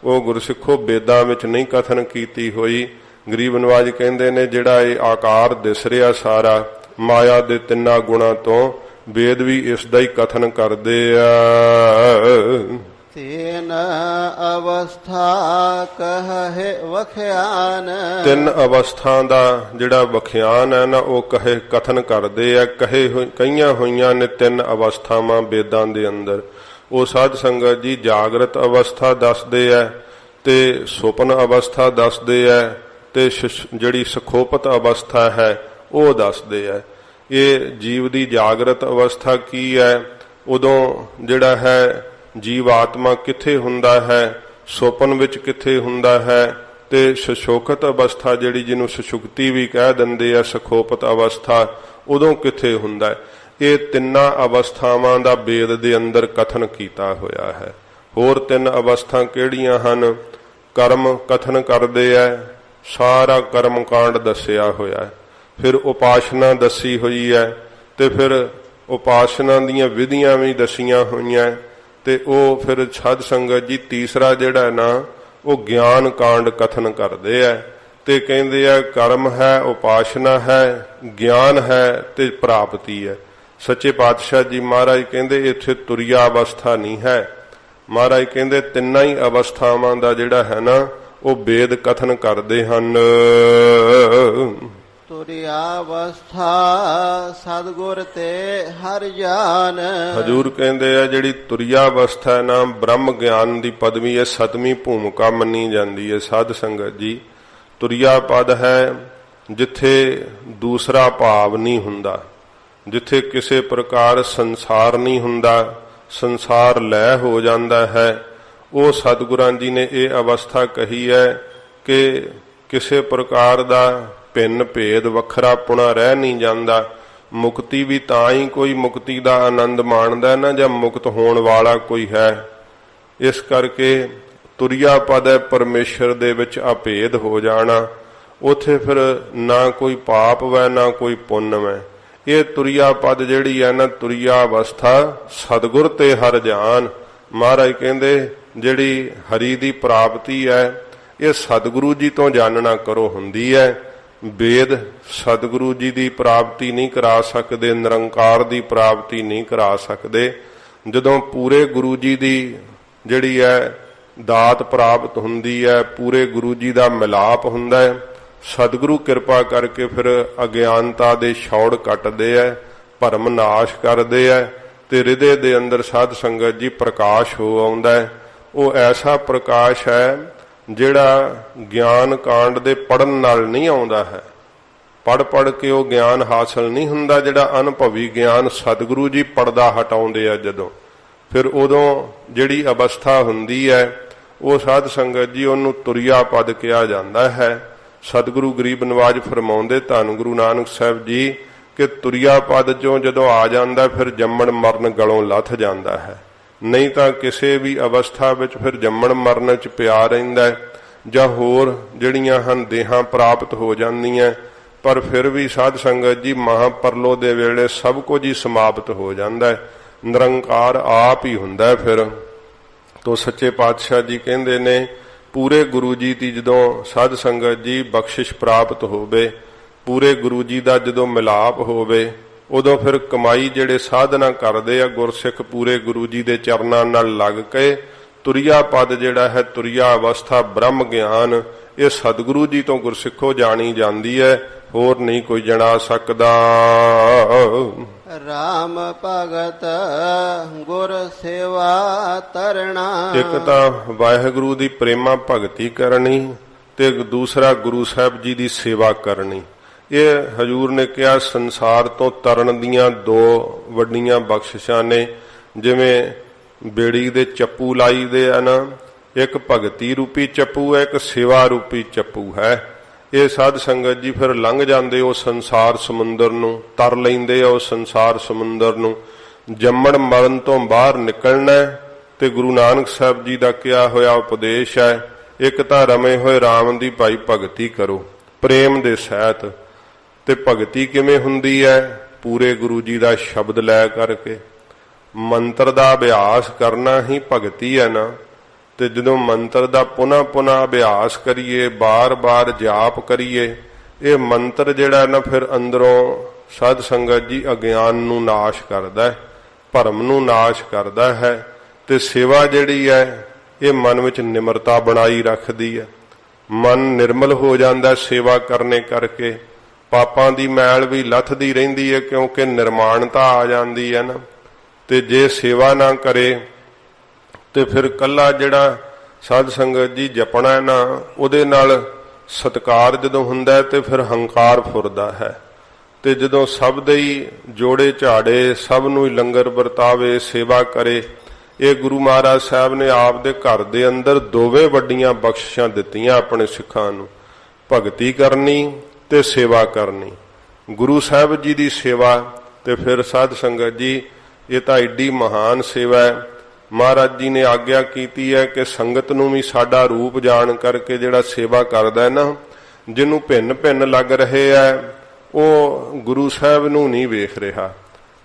ਉਹ ਗੁਰਸਿੱਖੋ ਵੇਦਾਂ ਵਿੱਚ ਨਹੀਂ ਕਥਨ ਕੀਤੀ ਹੋਈ। ਗਰੀਬ ਨਵਾਜ ਕਹਿੰਦੇ ਨੇ ਜਿਹੜਾ ਇਹ ਆਕਾਰ ਦਿਸ ਰਿਹਾ ਸਾਰਾ ਮਾਇਆ ਦੇ ਤਿੰਨਾਂ ਗੁਣਾਂ ਤੋਂ ਵੇਦ ਵੀ ਇਸ ਦਾ ਹੀ ਕਥਨ ਕਰਦੇ ਆ। ਤੀਨ ਅਵਸਥਾ ਕਹੇ ਵਖਿਆਨ, ਤਿੰਨ ਅਵਸਥਾ ਦਾ ਜਿਹੜਾ ਵਖਿਆਨ ਹੈ ਨਾ ਉਹ ਕਹੇ ਕਥਨ ਕਰਦੇ ਆ। ਕਈਆਂ ਹੋਈਆਂ ਨੇ ਤਿੰਨ ਅਵਸਥਾਵਾਂ ਵੇਦਾਂ ਦੇ ਅੰਦਰ। ਉਹ ਸਾਧ ਸੰਗਤ ਜੀ ਜਾਗਰਤ ਅਵਸਥਾ ਦੱਸਦੇ ਆ ਤੇ ਸੁਪਨ ਅਵਸਥਾ ਦੱਸਦੇ ਆ ਤੇ ਜਿਹੜੀ ਸੁਖੋਪਤ ਅਵਸਥਾ ਹੈ ਉਹ ਦੱਸਦੇ ਆ। ਇਹ ਜੀਵ ਦੀ ਜਾਗਰਤ ਅਵਸਥਾ ਕੀ ਹੈ, ਉਦੋਂ ਜਿਹੜਾ ਹੈ ਜੀਵ ਆਤਮਾ ਕਿੱਥੇ ਹੁੰਦਾ ਹੈ, ਸੁਪਨ ਵਿੱਚ ਕਿੱਥੇ ਹੁੰਦਾ ਹੈ, ਤੇ ਸੁਸ਼ੋਕਤ ਅਵਸਥਾ ਜਿਹੜੀ ਜਿਹਨੂੰ ਸੁਸ਼ੁਕਤੀ ਵੀ ਕਹਿ ਦਿੰਦੇ ਆ, ਸੁਖੋਪਤ ਅਵਸਥਾ ਉਦੋਂ ਕਿੱਥੇ ਹੁੰਦਾ ਹੈ। ਇਹ ਤਿੰਨਾਂ ਅਵਸਥਾਵਾਂ ਦਾ ਵੇਦ ਦੇ ਅੰਦਰ ਕਥਨ ਕੀਤਾ ਹੋਇਆ ਹੈ। ਹੋਰ ਤਿੰਨ ਅਵਸਥਾ ਕਿਹੜੀਆਂ ਹਨ? ਕਰਮ ਕਥਨ ਕਰਦੇ ਆ, ਸਾਰਾ ਕਰਮ ਕਾਂਡ ਦੱਸਿਆ ਹੋਇਆ ਹੈ। ਫਿਰ ਉਪਾਸ਼ਨਾ ਦੱਸੀ ਹੋਈ ਹੈ ਤੇ ਫਿਰ ਉਪਾਸ਼ਨਾ ਦੀਆਂ ਵਿਧੀਆਂ ਵੀ ਦੱਸੀਆਂ ਹੋਈਆਂ ਤੇ ਉਹ ਫਿਰ ਸਾਧ ਸੰਗਤ ਜੀ ਤੀਸਰਾ ਜਿਹੜਾ ਨਾ ਉਹ ਗਿਆਨ ਕਾਂਡ ਕਥਨ ਕਰਦੇ ਆ ਤੇ ਕਹਿੰਦੇ ਆ ਕਰਮ ਹੈ, ਉਪਾਸ਼ਨਾ ਹੈ, ਗਿਆਨ ਹੈ ਤੇ ਪ੍ਰਾਪਤੀ ਹੈ। ਸੱਚੇ ਪਾਤਸ਼ਾਹ ਜੀ ਮਹਾਰਾਜ ਕਹਿੰਦੇ ਇੱਥੇ ਤੁਰਿਆ ਅਵਸਥਾ ਨਹੀਂ ਹੈ। ਮਹਾਰਾਜ ਕਹਿੰਦੇ ਤਿੰਨਾਂ ਹੀ ਅਵਸਥਾਵਾਂ ਦਾ ਜਿਹੜਾ ਹੈ ਨਾ ਉਹ ਵੇਦ ਕਥਨ ਕਰਦੇ ਹਨ। ਤੁਰਿਆ ਅਵਸਥਾ ਸਤਿਗੁਰ ਤੇ ਹਰਿ ਜਾਨ, ਹਜੂਰ ਕਹਿੰਦੇ ਆ ਜਿਹੜੀ ਤੁਰਿਆ ਅਵਸਥਾ ਨਾ ਬ੍ਰਹਮ ਗਿਆਨ ਦੀ ਪਦਵੀ ਹੈ, ਸਤਵੀਂ ਭੂਮਿਕਾ ਮੰਨੀ ਜਾਂਦੀ ਹੈ। ਸਾਧ ਸੰਗਤ ਜੀ ਤੁਰਿਆ ਪਦ ਹੈ ਜਿੱਥੇ ਦੂਸਰਾ ਭਾਵ ਨਹੀਂ ਹੁੰਦਾ, ਜਿੱਥੇ ਕਿਸੇ ਪ੍ਰਕਾਰ ਸੰਸਾਰ ਨਹੀਂ ਹੁੰਦਾ, ਸੰਸਾਰ ਲੈ ਹੋ ਜਾਂਦਾ ਹੈ। ਉਹ ਸਤਿਗੁਰਾਂ ਜੀ ਨੇ ਇਹ ਅਵਸਥਾ ਕਹੀ ਹੈ ਕਿ ਕਿਸੇ ਪ੍ਰਕਾਰ ਦਾ ਭਿੰਨ ਭੇਦ ਵੱਖਰਾ ਪੁਣਾ ਰਹਿ ਨਹੀਂ ਜਾਂਦਾ। ਮੁਕਤੀ ਵੀ ਤਾਂ ਹੀ ਕੋਈ ਮੁਕਤੀ ਦਾ ਆਨੰਦ ਮਾਣਦਾ ਨਾ ਜਾਂ ਮੁਕਤ ਹੋਣ ਵਾਲਾ ਕੋਈ ਹੈ। ਇਸ ਕਰਕੇ ਤੁਰਿਆ ਪਦ ਹੈ ਪਰਮੇਸ਼ਰ ਦੇ ਵਿੱਚ ਅਭੇਦ ਹੋ ਜਾਣਾ। ਉਥੇ ਫਿਰ ਨਾ ਕੋਈ ਪਾਪ ਵੈ ਨਾ ਕੋਈ ਪੁੰਨ ਵੈ। ਇਹ ਤੁਰਿਆ ਪਦ ਜਿਹੜੀ ਹੈ ਨਾ ਤੁਰਿਆ ਅਵਸਥਾ ਸਤਿਗੁਰ ਤੇ ਹਰਿ ਜਾਨ। ਮਹਾਰਾਜ ਕਹਿੰਦੇ ਜਿਹੜੀ ਹਰੀ ਦੀ ਪ੍ਰਾਪਤੀ ਹੈ ਇਹ ਸਤਿਗੁਰੂ ਜੀ ਤੋਂ ਜਾਣਨਾ ਕਰੋ ਹੁੰਦੀ ਹੈ। ਵੇਦ ਸਤਿਗੁਰੂ ਜੀ ਦੀ ਪ੍ਰਾਪਤੀ ਨਹੀਂ ਕਰਾ ਸਕਦੇ, ਨਿਰੰਕਾਰ ਦੀ ਪ੍ਰਾਪਤੀ ਨਹੀਂ ਕਰਾ ਸਕਦੇ। ਜਦੋਂ ਪੂਰੇ ਗੁਰੂ ਜੀ ਦੀ ਜਿਹੜੀ ਹੈ ਦਾਤ ਪ੍ਰਾਪਤ ਹੁੰਦੀ ਹੈ, ਪੂਰੇ ਗੁਰੂ ਜੀ ਦਾ ਮਿਲਾਪ ਹੁੰਦਾ ਹੈ, ਸਤਿਗੁਰੂ ਕਿਰਪਾ ਕਰਕੇ ਫਿਰ ਅਗਿਆਨਤਾ ਦੇ ਛੌੜ ਕੱਟਦੇ ਹੈ, ਭਰਮ ਨਾਸ਼ ਕਰਦੇ ਹੈ ਤੇ ਹਿਰਦੇ ਦੇ ਅੰਦਰ ਸਾਧ ਸੰਗਤ ਜੀ ਪ੍ਰਕਾਸ਼ ਹੋ ਆਉਂਦਾ ਹੈ। ਉਹ ਐਸਾ ਪ੍ਰਕਾਸ਼ ਹੈ ਜਿਹੜਾ ਗਿਆਨ ਕਾਂਡ ਦੇ ਪੜਨ ਨਾਲ ਨਹੀਂ ਆਉਂਦਾ ਹੈ। ਪੜ੍ਹ ਕੇ ਉਹ ਗਿਆਨ ਹਾਸਲ ਨਹੀਂ ਹੁੰਦਾ ਜਿਹੜਾ ਅਨੁਭਵੀ ਗਿਆਨ ਸਤਿਗੁਰੂ ਜੀ ਪਰਦਾ ਹਟਾਉਂਦੇ ਆ ਜਦੋਂ, ਫਿਰ ਉਦੋਂ ਜਿਹੜੀ ਅਵਸਥਾ ਹੁੰਦੀ ਹੈ ਉਹ ਸਾਧ ਸੰਗਤ ਜੀ ਉਹਨੂੰ ਤੁਰਿਆ ਪਦ ਕਿਹਾ ਜਾਂਦਾ ਹੈ। ਸਤਿਗੁਰੂ ਗਰੀਬ ਨਵਾਜ ਫਰਮਾਉਂਦੇ ਧੰਨ ਗੁਰੂ ਨਾਨਕ ਸਾਹਿਬ ਜੀ ਕਿ ਤੁਰਿਆ ਪਦ ਚੋਂ ਜਦੋਂ ਆ ਜਾਂਦਾ ਫਿਰ ਜੰਮਣ ਮਰਨ ਗਲੋਂ ਲੱਥ ਜਾਂਦਾ ਹੈ, ਨਹੀਂ ਤਾਂ ਕਿਸੇ ਵੀ ਅਵਸਥਾ ਵਿੱਚ ਫਿਰ ਜੰਮਣ ਮਰਨ 'ਚ ਪਿਆ ਰਹਿੰਦਾ ਜਾਂ ਹੋਰ ਜਿਹੜੀਆਂ ਹਨ ਦੇਹਾਂ ਪ੍ਰਾਪਤ ਹੋ ਜਾਂਦੀਆਂ, ਪਰ ਫਿਰ ਵੀ ਸਾਧ ਸੰਗਤ ਜੀ ਮਹਾਪਰਲੋ ਦੇ ਵੇਲੇ ਸਭ ਕੁਝ ਹੀ ਸਮਾਪਤ ਹੋ ਜਾਂਦਾ ਹੈ, ਨਿਰੰਕਾਰ ਆਪ ਹੀ ਹੁੰਦਾ ਫਿਰ। ਤੋ ਸੱਚੇ ਪਾਤਸ਼ਾਹ ਜੀ ਕਹਿੰਦੇ ਨੇ ਪੂਰੇ ਗੁਰੂ ਜੀ ਦੀ ਜਦੋਂ ਸਾਧ ਸੰਗਤ ਜੀ ਬਖਸ਼ਿਸ਼ ਪ੍ਰਾਪਤ ਹੋਵੇ, ਪੂਰੇ ਗੁਰੂ ਜੀ ਦਾ ਜਦੋਂ ਮਿਲਾਪ ਹੋਵੇ, ਉਦੋਂ ਫਿਰ ਕਮਾਈ ਜਿਹੜੇ ਸਾਧਨਾ ਕਰਦੇ ਆ ਗੁਰਸਿੱਖ ਪੂਰੇ ਗੁਰੂ ਜੀ ਦੇ ਚਰਨਾਂ ਨਾਲ ਲੱਗ ਕੇ ਤੁਰਿਆ ਪਦ ਜਿਹੜਾ ਹੈ, ਤੁਰਿਆ ਅਵਸਥਾ ਬ੍ਰਹਮ ਗਿਆਨ, ਇਹ ਸਤਿਗੁਰੂ ਜੀ ਤੋਂ ਗੁਰਸਿੱਖੋ ਜਾਣੀ ਜਾਂਦੀ ਹੈ, ਹੋਰ ਨਹੀਂ ਕੋਈ ਜਣਾ ਸਕਦਾ। ਰਾਮ ਭਗਤ ਗੁਰ ਸੇਵਾ ਤਰਣਾ। ਇੱਕ ਤਾਂ ਵਾਹਿਗੁਰੂ ਦੀ ਪ੍ਰੇਮਾ ਭਗਤੀ ਕਰਨੀ ਤੇ ਦੂਸਰਾ ਗੁਰੂ ਸਾਹਿਬ ਜੀ ਦੀ ਸੇਵਾ ਕਰਨੀ। ਇਹ ਹਜੂਰ ਨੇ ਕਿਹਾ ਸੰਸਾਰ ਤੋਂ ਤਰਨ ਦੀਆਂ ਦੋ ਵੱਡੀਆਂ ਬਖਸ਼ਿਸ਼ਾਂ ਨੇ, ਜਿਵੇਂ ਬੇੜੀ ਦੇ ਚੱਪੂ ਲਾਈ ਦੇ ਆ ਨਾ, ਇੱਕ ਭਗਤੀ ਰੂਪੀ ਚੱਪੂ ਹੈ, ਇੱਕ ਸੇਵਾ ਰੂਪੀ ਚੱਪੂ ਹੈ। ਇਹ ਸਾਧ ਸੰਗਤ ਜੀ ਫਿਰ ਲੰਘ ਜਾਂਦੇ ਉਹ ਸੰਸਾਰ ਸਮੁੰਦਰ ਨੂੰ, ਤਰ ਲੈਂਦੇ ਆ ਉਹ ਸੰਸਾਰ ਸਮੁੰਦਰ ਨੂੰ। ਜੰਮਣ ਮਰਨ ਤੋਂ ਬਾਹਰ ਨਿਕਲਣਾ ਤੇ ਗੁਰੂ ਨਾਨਕ ਸਾਹਿਬ ਜੀ ਦਾ ਕਿਹਾ ਹੋਇਆ ਉਪਦੇਸ਼ ਹੈ, ਇੱਕ ਤਾਂ ਰਮੇ ਹੋਏ ਰਾਮ ਦੀ ਭਾਈ ਭਗਤੀ ਕਰੋ ਪ੍ਰੇਮ ਦੇ ਸਹਿਤ। ਤੇ ਭਗਤੀ ਕਿਵੇਂ ਹੁੰਦੀ ਹੈ? ਪੂਰੇ ਗੁਰੂ ਜੀ ਦਾ ਸ਼ਬਦ ਲੈ ਕਰਕੇ ਮੰਤਰ ਦਾ ਅਭਿਆਸ ਕਰਨਾ ਹੀ ਭਗਤੀ ਹੈ ਨਾ। ਤੇ ਜਦੋਂ ਮੰਤਰ ਦਾ ਪੁਨः ਅਭਿਆਸ ਕਰੀਏ, ਬਾਰ-ਬਾਰ ਜਾਪ ਕਰੀਏ, ਇਹ ਮੰਤਰ ਜਿਹੜਾ ਨਾ ਫਿਰ ਅੰਦਰੋਂ ਸਾਧ ਸੰਗਤ ਜੀ ਅਗਿਆਨ ਨੂੰ ਨਾਸ਼ ਕਰਦਾ ਹੈ, ਭਰਮ ਨੂੰ ਨਾਸ਼ ਕਰਦਾ ਹੈ। ਤੇ ਸੇਵਾ ਜਿਹੜੀ ਹੈ ਇਹ ਮਨ ਵਿੱਚ ਨਿਮਰਤਾ ਬਣਾਈ ਰੱਖਦੀ ਹੈ, ਮਨ ਨਿਰਮਲ ਹੋ ਜਾਂਦਾ ਸੇਵਾ ਕਰਨੇ ਕਰਕੇ। ਪਾਪਾਂ ਦੀ ਮੈਲ ਵੀ ਲੱਥਦੀ ਰਹਿੰਦੀ ਹੈ ਕਿਉਂਕਿ ਨਿਰਮਾਣਤਾ ਆ ਜਾਂਦੀ ਹੈ ਨਾ। ਤੇ ਜੇ ਸੇਵਾ ਨਾ ਕਰੇ ਤੇ ਫਿਰ ਕੱਲਾ ਜਿਹੜਾ ਸਾਧ ਸੰਗਤ ਜੀ ਜਪਣਾ ਨਾ, ਉਹਦੇ ਨਾਲ ਸਤਕਾਰ ਜਦੋਂ ਹੁੰਦਾ ਤੇ ਫਿਰ ਹੰਕਾਰ ਫੁਰਦਾ ਹੈ। ਤੇ ਜਦੋਂ ਸਭ ਦੇ ਹੀ ਜੋੜੇ ਝਾੜੇ, ਸਭ ਨੂੰ ਹੀ ਲੰਗਰ ਵਰਤਾਵੇ, ਸੇਵਾ ਕਰੇ, ਇਹ ਗੁਰੂ ਮਹਾਰਾਜ ਸਾਹਿਬ ਨੇ ਆਪ ਦੇ ਘਰ ਦੇ ਅੰਦਰ ਦੋਵੇਂ ਵੱਡੀਆਂ ਬਖਸ਼ਿਸ਼ਾਂ ਦਿੱਤੀਆਂ ਆਪਣੇ ਸਿੱਖਾਂ ਨੂੰ, ਭਗਤੀ ਕਰਨੀ ਤੇ ਸੇਵਾ ਕਰਨੀ। ਗੁਰੂ ਸਾਹਿਬ ਜੀ ਦੀ ਸੇਵਾ ਤੇ ਫਿਰ ਸਾਧ ਸੰਗਤ ਜੀ ਇਹ ਤਾਂ ਏਡੀ ਮਹਾਨ ਸੇਵਾ ਹੈ। ਮਹਾਰਾਜ ਜੀ ਨੇ ਆਗਿਆ ਕੀਤੀ ਹੈ ਕਿ ਸੰਗਤ ਨੂੰ ਵੀ ਸਾਡਾ ਰੂਪ ਜਾਣ ਕਰਕੇ ਜਿਹੜਾ ਸੇਵਾ ਕਰਦਾ ਹੈ ਨਾ, ਜਿਹਨੂੰ ਭਿੰਨ ਭਿੰਨ ਲੱਗ ਰਹੇ ਹੈ ਉਹ ਗੁਰੂ ਸਾਹਿਬ ਨੂੰ ਨਹੀਂ ਵੇਖ ਰਿਹਾ।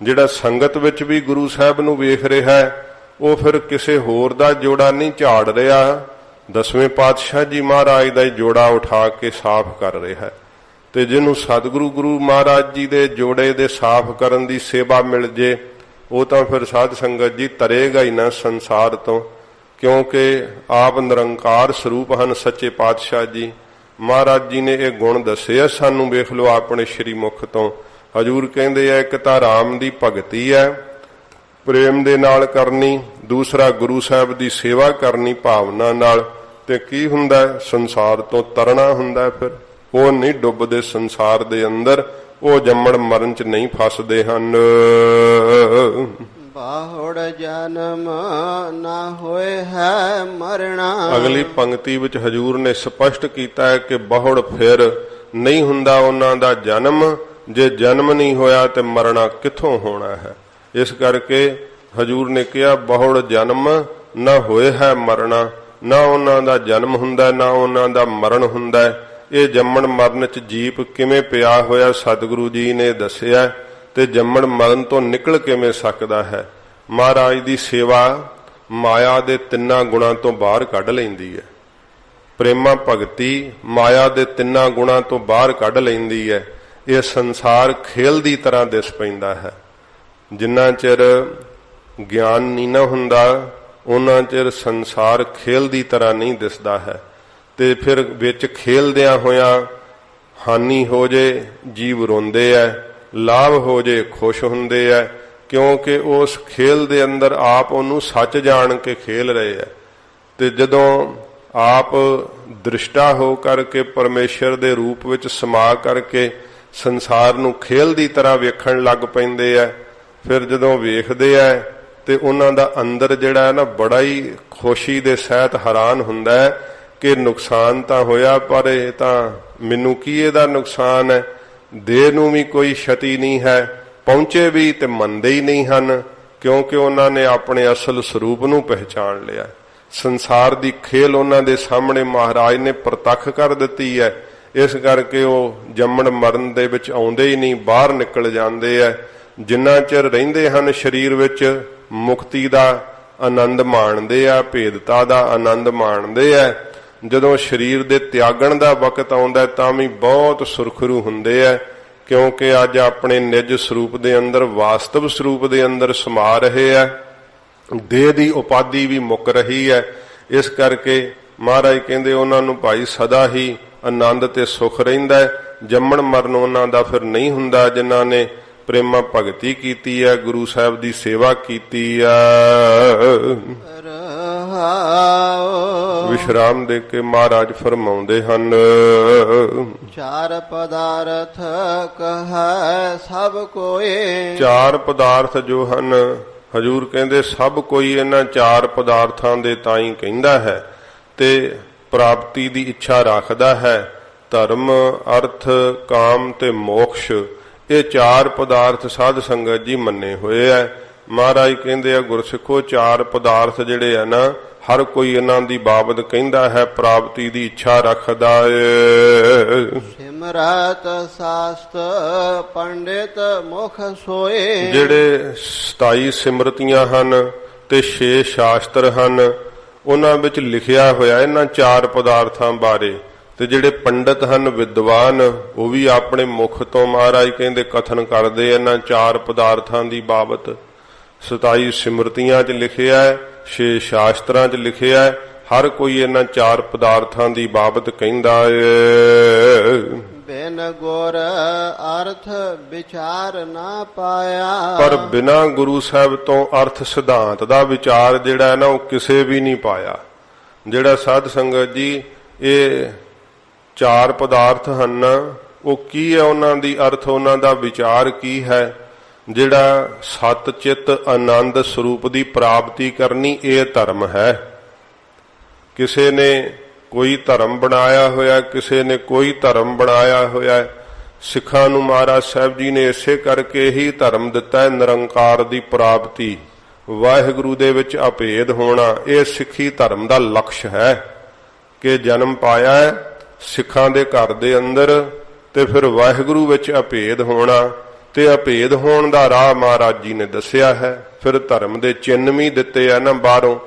ਜਿਹੜਾ ਸੰਗਤ ਵਿੱਚ ਵੀ ਗੁਰੂ ਸਾਹਿਬ ਨੂੰ ਵੇਖ ਰਿਹਾ ਹੈ ਉਹ ਫਿਰ ਕਿਸੇ ਹੋਰ ਦਾ ਜੋੜਾ ਨਹੀਂ ਝਾੜ ਰਿਹਾ, ਦਸਵੇਂ ਪਾਤਸ਼ਾਹ ਜੀ ਮਹਾਰਾਜ ਦਾ ਹੀ ਜੋੜਾ ਉਠਾ ਕੇ ਸਾਫ਼ ਕਰ ਰਿਹਾ ਹੈ। ਤੇ ਜਿਹਨੂੰ ਸਤਿਗੁਰੂ ਗੁਰੂ ਮਹਾਰਾਜ ਜੀ ਦੇ ਜੋੜੇ ਦੇ ਸਾਫ਼ ਕਰਨ ਦੀ ਸੇਵਾ ਮਿਲ ਜੇ, ਉਹ ਤਾਂ ਫਿਰ ਸਾਧ ਸੰਗਤ ਜੀ ਤਰੇਗਾ ਹੀ ਨਾ ਸੰਸਾਰ ਤੋਂ, ਕਿਉਂਕਿ ਆਪ ਨਿਰੰਕਾਰ ਸਰੂਪ ਹਨ ਸੱਚੇ ਪਾਤਸ਼ਾਹ ਜੀ। ਮਹਾਰਾਜ ਜੀ ਨੇ ਇਹ ਗੁਣ ਦੱਸੇ ਆ ਸਾਨੂੰ, ਵੇਖ ਲਓ ਆਪਣੇ ਸ਼੍ਰੀ ਮੁਖ ਤੋਂ। ਹਜੂਰ ਕਹਿੰਦੇ ਆ ਇੱਕ ਤਾਂ ਰਾਮ ਦੀ ਭਗਤੀ ਹੈ ਪ੍ਰੇਮ ਦੇ ਨਾਲ ਕਰਨੀ, ਦੂਸਰਾ ਗੁਰੂ ਸਾਹਿਬ ਦੀ ਸੇਵਾ ਕਰਨੀ ਭਾਵਨਾ ਨਾਲ। ਤੇ ਕੀ ਹੁੰਦਾ? ਸੰਸਾਰ ਤੋਂ ਤਰਨਾ ਹੁੰਦਾ। ਫਿਰ ਉਹ ਨਹੀਂ ਡੁੱਬਦੇ ਸੰਸਾਰ ਦੇ ਅੰਦਰ, ਉਹ ਜੰਮਣ ਮਰਨ ਚ ਨਹੀਂ ਫਸਦੇ ਹਨ। ਬਾਹੁੜ ਜਨਮ ਨਾ ਹੋਏ ਹੈ ਮਰਣਾ। ਅਗਲੀ ਪੰਕਤੀ ਵਿੱਚ ਹਜੂਰ ਨੇ ਸਪਸ਼ਟ ਕੀਤਾ ਹੈ ਕਿ ਬਹੁੜ ਫਿਰ ਨਹੀਂ ਹੁੰਦਾ ਉਹਨਾਂ ਦਾ ਜਨਮ, ਜੇ ਜਨਮ ਨਹੀਂ ਹੋਇਆ ਤੇ ਮਰਨਾ ਕਿੱਥੋਂ ਹੋਣਾ ਹੈ। ਇਸ ਕਰਕੇ ਹਜੂਰ ਨੇ ਕਿਹਾ ਬਹੁੜ ਜਨਮ ਨਾ ਹੋਏ ਹੈ ਮਰਣਾ, ਨਾ ਉਹਨਾਂ ਦਾ ਜਨਮ ਹੁੰਦਾ ਨਾ ਉਹਨਾਂ ਦਾ ਮਰਨ ਹੁੰਦਾ। ਇਹ ਜੰਮਣ ਮਰਨ ਚ ਜੀਵ ਕਿਵੇਂ ਪਿਆ ਹੋਇਆ ਸਤਿਗੁਰੂ ਜੀ ਨੇ ਦੱਸਿਆ, ਤੇ ਜੰਮਣ ਮਰਨ ਤੋਂ ਨਿਕਲ ਕਿਵੇਂ ਸਕਦਾ ਹੈ। ਮਹਾਰਾਜ ਦੀ ਸੇਵਾ ਮਾਇਆ ਦੇ ਤਿੰਨਾਂ ਗੁਣਾਂ ਤੋਂ ਬਾਹਰ ਕੱਢ ਲੈਂਦੀ ਹੈ। ਪ੍ਰੇਮਾ ਭਗਤੀ ਮਾਇਆ ਦੇ ਤਿੰਨਾਂ ਗੁਣਾਂ ਤੋਂ ਬਾਹਰ ਕੱਢ ਲੈਂਦੀ ਹੈ। ਇਹ ਸੰਸਾਰ ਖੇਲ ਦੀ ਤਰ੍ਹਾਂ ਦਿਸ ਪੈਂਦਾ ਹੈ। ਜਿੰਨਾ ਚਿਰ ਗਿਆਨ ਨਹੀਂ ਨਾ ਹੁੰਦਾ ਉਹਨਾਂ ਚਿਰ ਸੰਸਾਰ ਖੇਲ ਦੀ ਤਰ੍ਹਾਂ ਨਹੀਂ ਦਿਸਦਾ ਹੈ। ਤੇ ਫਿਰ ਵਿੱਚ ਖੇਲਦਿਆਂ ਹੋਇਆਂ ਹਾਨੀ ਹੋ ਜੇ ਜੀਵ ਰੋਂਦੇ ਐ, ਲਾਭ ਹੋ ਜੇ ਖੁਸ਼ ਹੁੰਦੇ ਐ, ਕਿਉਂਕਿ ਉਸ ਖੇਲ ਦੇ ਅੰਦਰ ਆਪ ਉਹਨੂੰ ਸੱਚ ਜਾਣ ਕੇ ਖੇਲ ਰਹੇ ਐ। ਤੇ ਜਦੋਂ ਆਪ ਦ੍ਰਿਸ਼ਟਾ ਹੋ ਕਰਕੇ ਪਰਮੇਸ਼ਰ ਦੇ ਰੂਪ ਵਿੱਚ ਸਮਾ ਕਰਕੇ ਸੰਸਾਰ ਨੂੰ ਖੇਲ ਦੀ ਤਰ੍ਹਾਂ ਵੇਖਣ ਲੱਗ ਪੈਂਦੇ ਆ। ਫਿਰ ਜਦੋਂ ਵੇਖਦੇ ਆ ਤੇ ਉਹਨਾਂ ਦਾ ਅੰਦਰ ਜਿਹੜਾ ਹੈ ਨਾ ਬੜਾ ਹੀ ਖੁਸ਼ੀ ਦੇ ਸਹਿਤ ਹੈਰਾਨ ਹੁੰਦਾ ਹੈ ਕਿ ਨੁਕਸਾਨ ਤਾਂ ਹੋਇਆ, ਪਰ ਇਹ ਤਾਂ ਮੈਨੂੰ ਕੀ ਇਹਦਾ ਨੁਕਸਾਨ ਹੈ, ਦੇਹ ਨੂੰ ਵੀ ਕੋਈ ਛਤੀ ਨਹੀਂ ਹੈ, ਪਹੁੰਚੇ ਵੀ ਤੇ ਮੰਨਦੇ ਹੀ ਨਹੀਂ ਹਨ, ਕਿਉਂਕਿ ਉਹਨਾਂ ਨੇ ਆਪਣੇ ਅਸਲ ਸਰੂਪ ਨੂੰ ਪਹਿਚਾਣ ਲਿਆ। ਸੰਸਾਰ ਦੀ ਖੇਲ ਉਹਨਾਂ ਦੇ ਸਾਹਮਣੇ ਮਹਾਰਾਜ ਨੇ ਪ੍ਰਤੱਖ ਕਰ ਦਿੱਤੀ ਹੈ। ਇਸ ਕਰਕੇ ਉਹ ਜੰਮਣ ਮਰਨ ਦੇ ਵਿੱਚ ਆਉਂਦੇ ਹੀ ਨਹੀਂ, ਬਾਹਰ ਨਿਕਲ ਜਾਂਦੇ ਆ। ਜਿੰਨਾ ਚਿਰ ਰਹਿੰਦੇ ਹਨ ਸਰੀਰ ਵਿੱਚ ਮੁਕਤੀ ਦਾ ਆਨੰਦ ਮਾਣਦੇ ਆ, ਭੇਦਤਾ ਦਾ ਆਨੰਦ ਮਾਣਦੇ ਆ। ਜਦੋਂ ਸਰੀਰ ਦੇ ਤਿਆਗਣ ਦਾ ਵਕਤ ਆਉਂਦਾ ਤਾਂ ਵੀ ਬਹੁਤ ਸੁਰਖਰੂ ਹੁੰਦੇ ਆ, ਕਿਉਂਕਿ ਅੱਜ ਆਪਣੇ ਨਿਜ ਸਰੂਪ ਦੇ ਅੰਦਰ, ਵਾਸਤਵ ਸਰੂਪ ਦੇ ਅੰਦਰ ਸਮਾ ਰਹੇ ਆ। ਦੇਹ ਦੀ ਉਪਾਧੀ ਵੀ ਮੁੱਕ ਰਹੀ ਹੈ। ਇਸ ਕਰਕੇ ਮਹਾਰਾਜ ਕਹਿੰਦੇ ਉਹਨਾਂ ਨੂੰ ਭਾਈ ਸਦਾ ਹੀ ਆਨੰਦ ਤੇ ਸੁਖ ਰਹਿੰਦਾ। ਜੰਮਣ ਮਰਨ ਉਹਨਾਂ ਦਾ ਫਿਰ ਨਹੀਂ ਹੁੰਦਾ, ਜਿਨ੍ਹਾਂ ਨੇ ਪ੍ਰੇਮਾ ਭਗਤੀ ਕੀਤੀ ਹੈ, ਗੁਰੂ ਸਾਹਿਬ ਦੀ ਸੇਵਾ ਕੀਤੀ ਹੈ। ਵਿਸ਼ਰਾਮ ਦੇ ਕੇ ਮਹਾਰਾਜ ਫਰਮਾਉਂਦੇ ਹਨ, ਚਾਰ ਪਦਾਰਥ ਕਹੈ ਸਭ ਕੋਏ। ਚਾਰ ਪਦਾਰਥ ਜੋ ਹਨ ਹਜੂਰ ਕਹਿੰਦੇ ਸਭ ਕੋਈ ਇਹਨਾਂ ਚਾਰ ਪਦਾਰਥਾਂ ਦੇ ਤਾਈਂ ਕਹਿੰਦਾ ਹੈ ਤੇ ਪ੍ਰਾਪਤੀ ਦੀ ਇੱਛਾ ਰੱਖਦਾ ਹੈ। ਧਰਮ, ਅਰਥ, ਕਾਮ ਤੇ ਮੋਕਸ਼, ਇਹ ਚਾਰ ਪਦਾਰਥ ਸਾਧ ਸੰਗਤ ਜੀ ਮੰਨੇ ਹੋਏ ਆ। ਮਹਾਰਾਜ ਕਹਿੰਦੇ ਆ ਗੁਰਸਿੱਖੋ ਚਾਰ ਪਦਾਰਥ ਜਿਹੜੇ ਆ ਨਾ ਹਰ ਕੋਈ ਇਹਨਾਂ ਦੀ ਬਾਬਤ ਕਹਿੰਦਾ ਹੈ, ਪ੍ਰਾਪਤੀ ਦੀ ਇੱਛਾ ਰੱਖਦਾ ਏ। ਸਿਮਰਤ ਸਾਸਤ ਪੰਡਿਤ ਮੁਖ ਸੋਏ। ਜਿਹੜੇ 27 ਸਿਮਰਤੀਆਂ ਹਨ ਤੇ 6 ਸ਼ਾਸਤਰ ਹਨ, ਉਹਨਾਂ ਵਿੱਚ ਲਿਖਿਆ ਹੋਇਆ ਇਹਨਾਂ ਚਾਰ ਪਦਾਰਥਾਂ ਬਾਰੇ। ਤੇ ਜਿਹੜੇ ਪੰਡਤ ਹਨ, ਵਿਦਵਾਨ, ਉਹ ਵੀ ਆਪਣੇ ਮੁਖ ਤੋਂ ਮਹਾਰਾਜ ਕਹਿੰਦੇ ਕਥਨ ਕਰਦੇ ਇਹਨਾਂ ਚਾਰ ਪਦਾਰਥਾਂ ਦੀ ਬਾਬਤ। 27 ਸਿਮਰਤੀਆਂ 'ਚ ਲਿਖਿਆ ਹੈ, 6 ਸ਼ਾਸਤਰਾਂ 'ਚ ਲਿਖਿਆ ਹੈ। ਹਰ ਕੋਈ ਇਹਨਾਂ ਚਾਰ ਪਦਾਰਥਾਂ ਦੀ ਬਾਬਤ ਕਹਿੰਦਾ ਏ। ਬਿਨ ਗੁਰ ਅਰਥ ਵਿਚਾਰ ਨਾ ਪਾਇਆ। ਪਰ ਬਿਨਾਂ ਗੁਰੂ ਸਾਹਿਬ ਤੋਂ ਅਰਥ ਸਿਧਾਂਤ ਦਾ ਵਿਚਾਰ ਜਿਹੜਾ ਹੈ ਨਾ ਉਹ ਕਿਸੇ ਵੀ ਨਹੀਂ ਪਾਇਆ। ਜਿਹੜਾ ਸਾਧ ਸੰਗਤ ਜੀ ਇਹ ਚਾਰ ਪਦਾਰਥ ਹਨ ਉਹ ਕੀ ਹੈ, ਉਹਨਾਂ ਦੀ ਅਰਥ, ਉਹਨਾਂ ਦਾ ਵਿਚਾਰ ਕੀ ਹੈ। ਜਿਹੜਾ ਸਤ ਚਿੱਤ ਆਨੰਦ ਸਰੂਪ ਦੀ ਪ੍ਰਾਪਤੀ ਕਰਨੀ, ਇਹ ਧਰਮ ਹੈ। ਕਿਸੇ ਨੇ ਕੋਈ ਧਰਮ ਬਣਾਇਆ ਹੋਇਆ, ਕਿਸੇ ਨੇ ਕੋਈ ਧਰਮ ਬਣਾਇਆ ਹੋਇਆ। ਸਿੱਖਾਂ ਨੂੰ ਮਹਾਰਾਜ ਸਾਹਿਬ ਜੀ ਨੇ ਇਸੇ ਕਰਕੇ ਹੀ ਧਰਮ ਦਿੱਤਾ ਹੈ, ਨਿਰੰਕਾਰ ਦੀ ਪ੍ਰਾਪਤੀ, ਵਾਹਿਗੁਰੂ ਦੇ ਵਿੱਚ ਅਭੇਦ ਹੋਣਾ। ਇਹ ਸਿੱਖੀ ਧਰਮ ਦਾ ਲਕਸ਼ ਹੈ ਕਿ ਜਨਮ ਪਾਇਆ ਹੈ ਸਿੱਖਾਂ ਦੇ ਘਰ ਦੇ ਅੰਦਰ ਤੇ ਫਿਰ ਵਾਹਿਗੁਰੂ ਵਿੱਚ ਅਭੇਦ ਹੋਣਾ, ਤੇ ਅਭੇਦ ਹੋਣ ਦਾ ਰਾਹ ਮਹਾਰਾਜ ਜੀ ਨੇ ਦੱਸਿਆ ਹੈ। ਫਿਰ ਧਰਮ ਦੇ ਚਿੰਨ੍ਹ ਵੀ ਦਿੱਤੇ ਆ ਨਾ ਬਾਹਰੋਂ,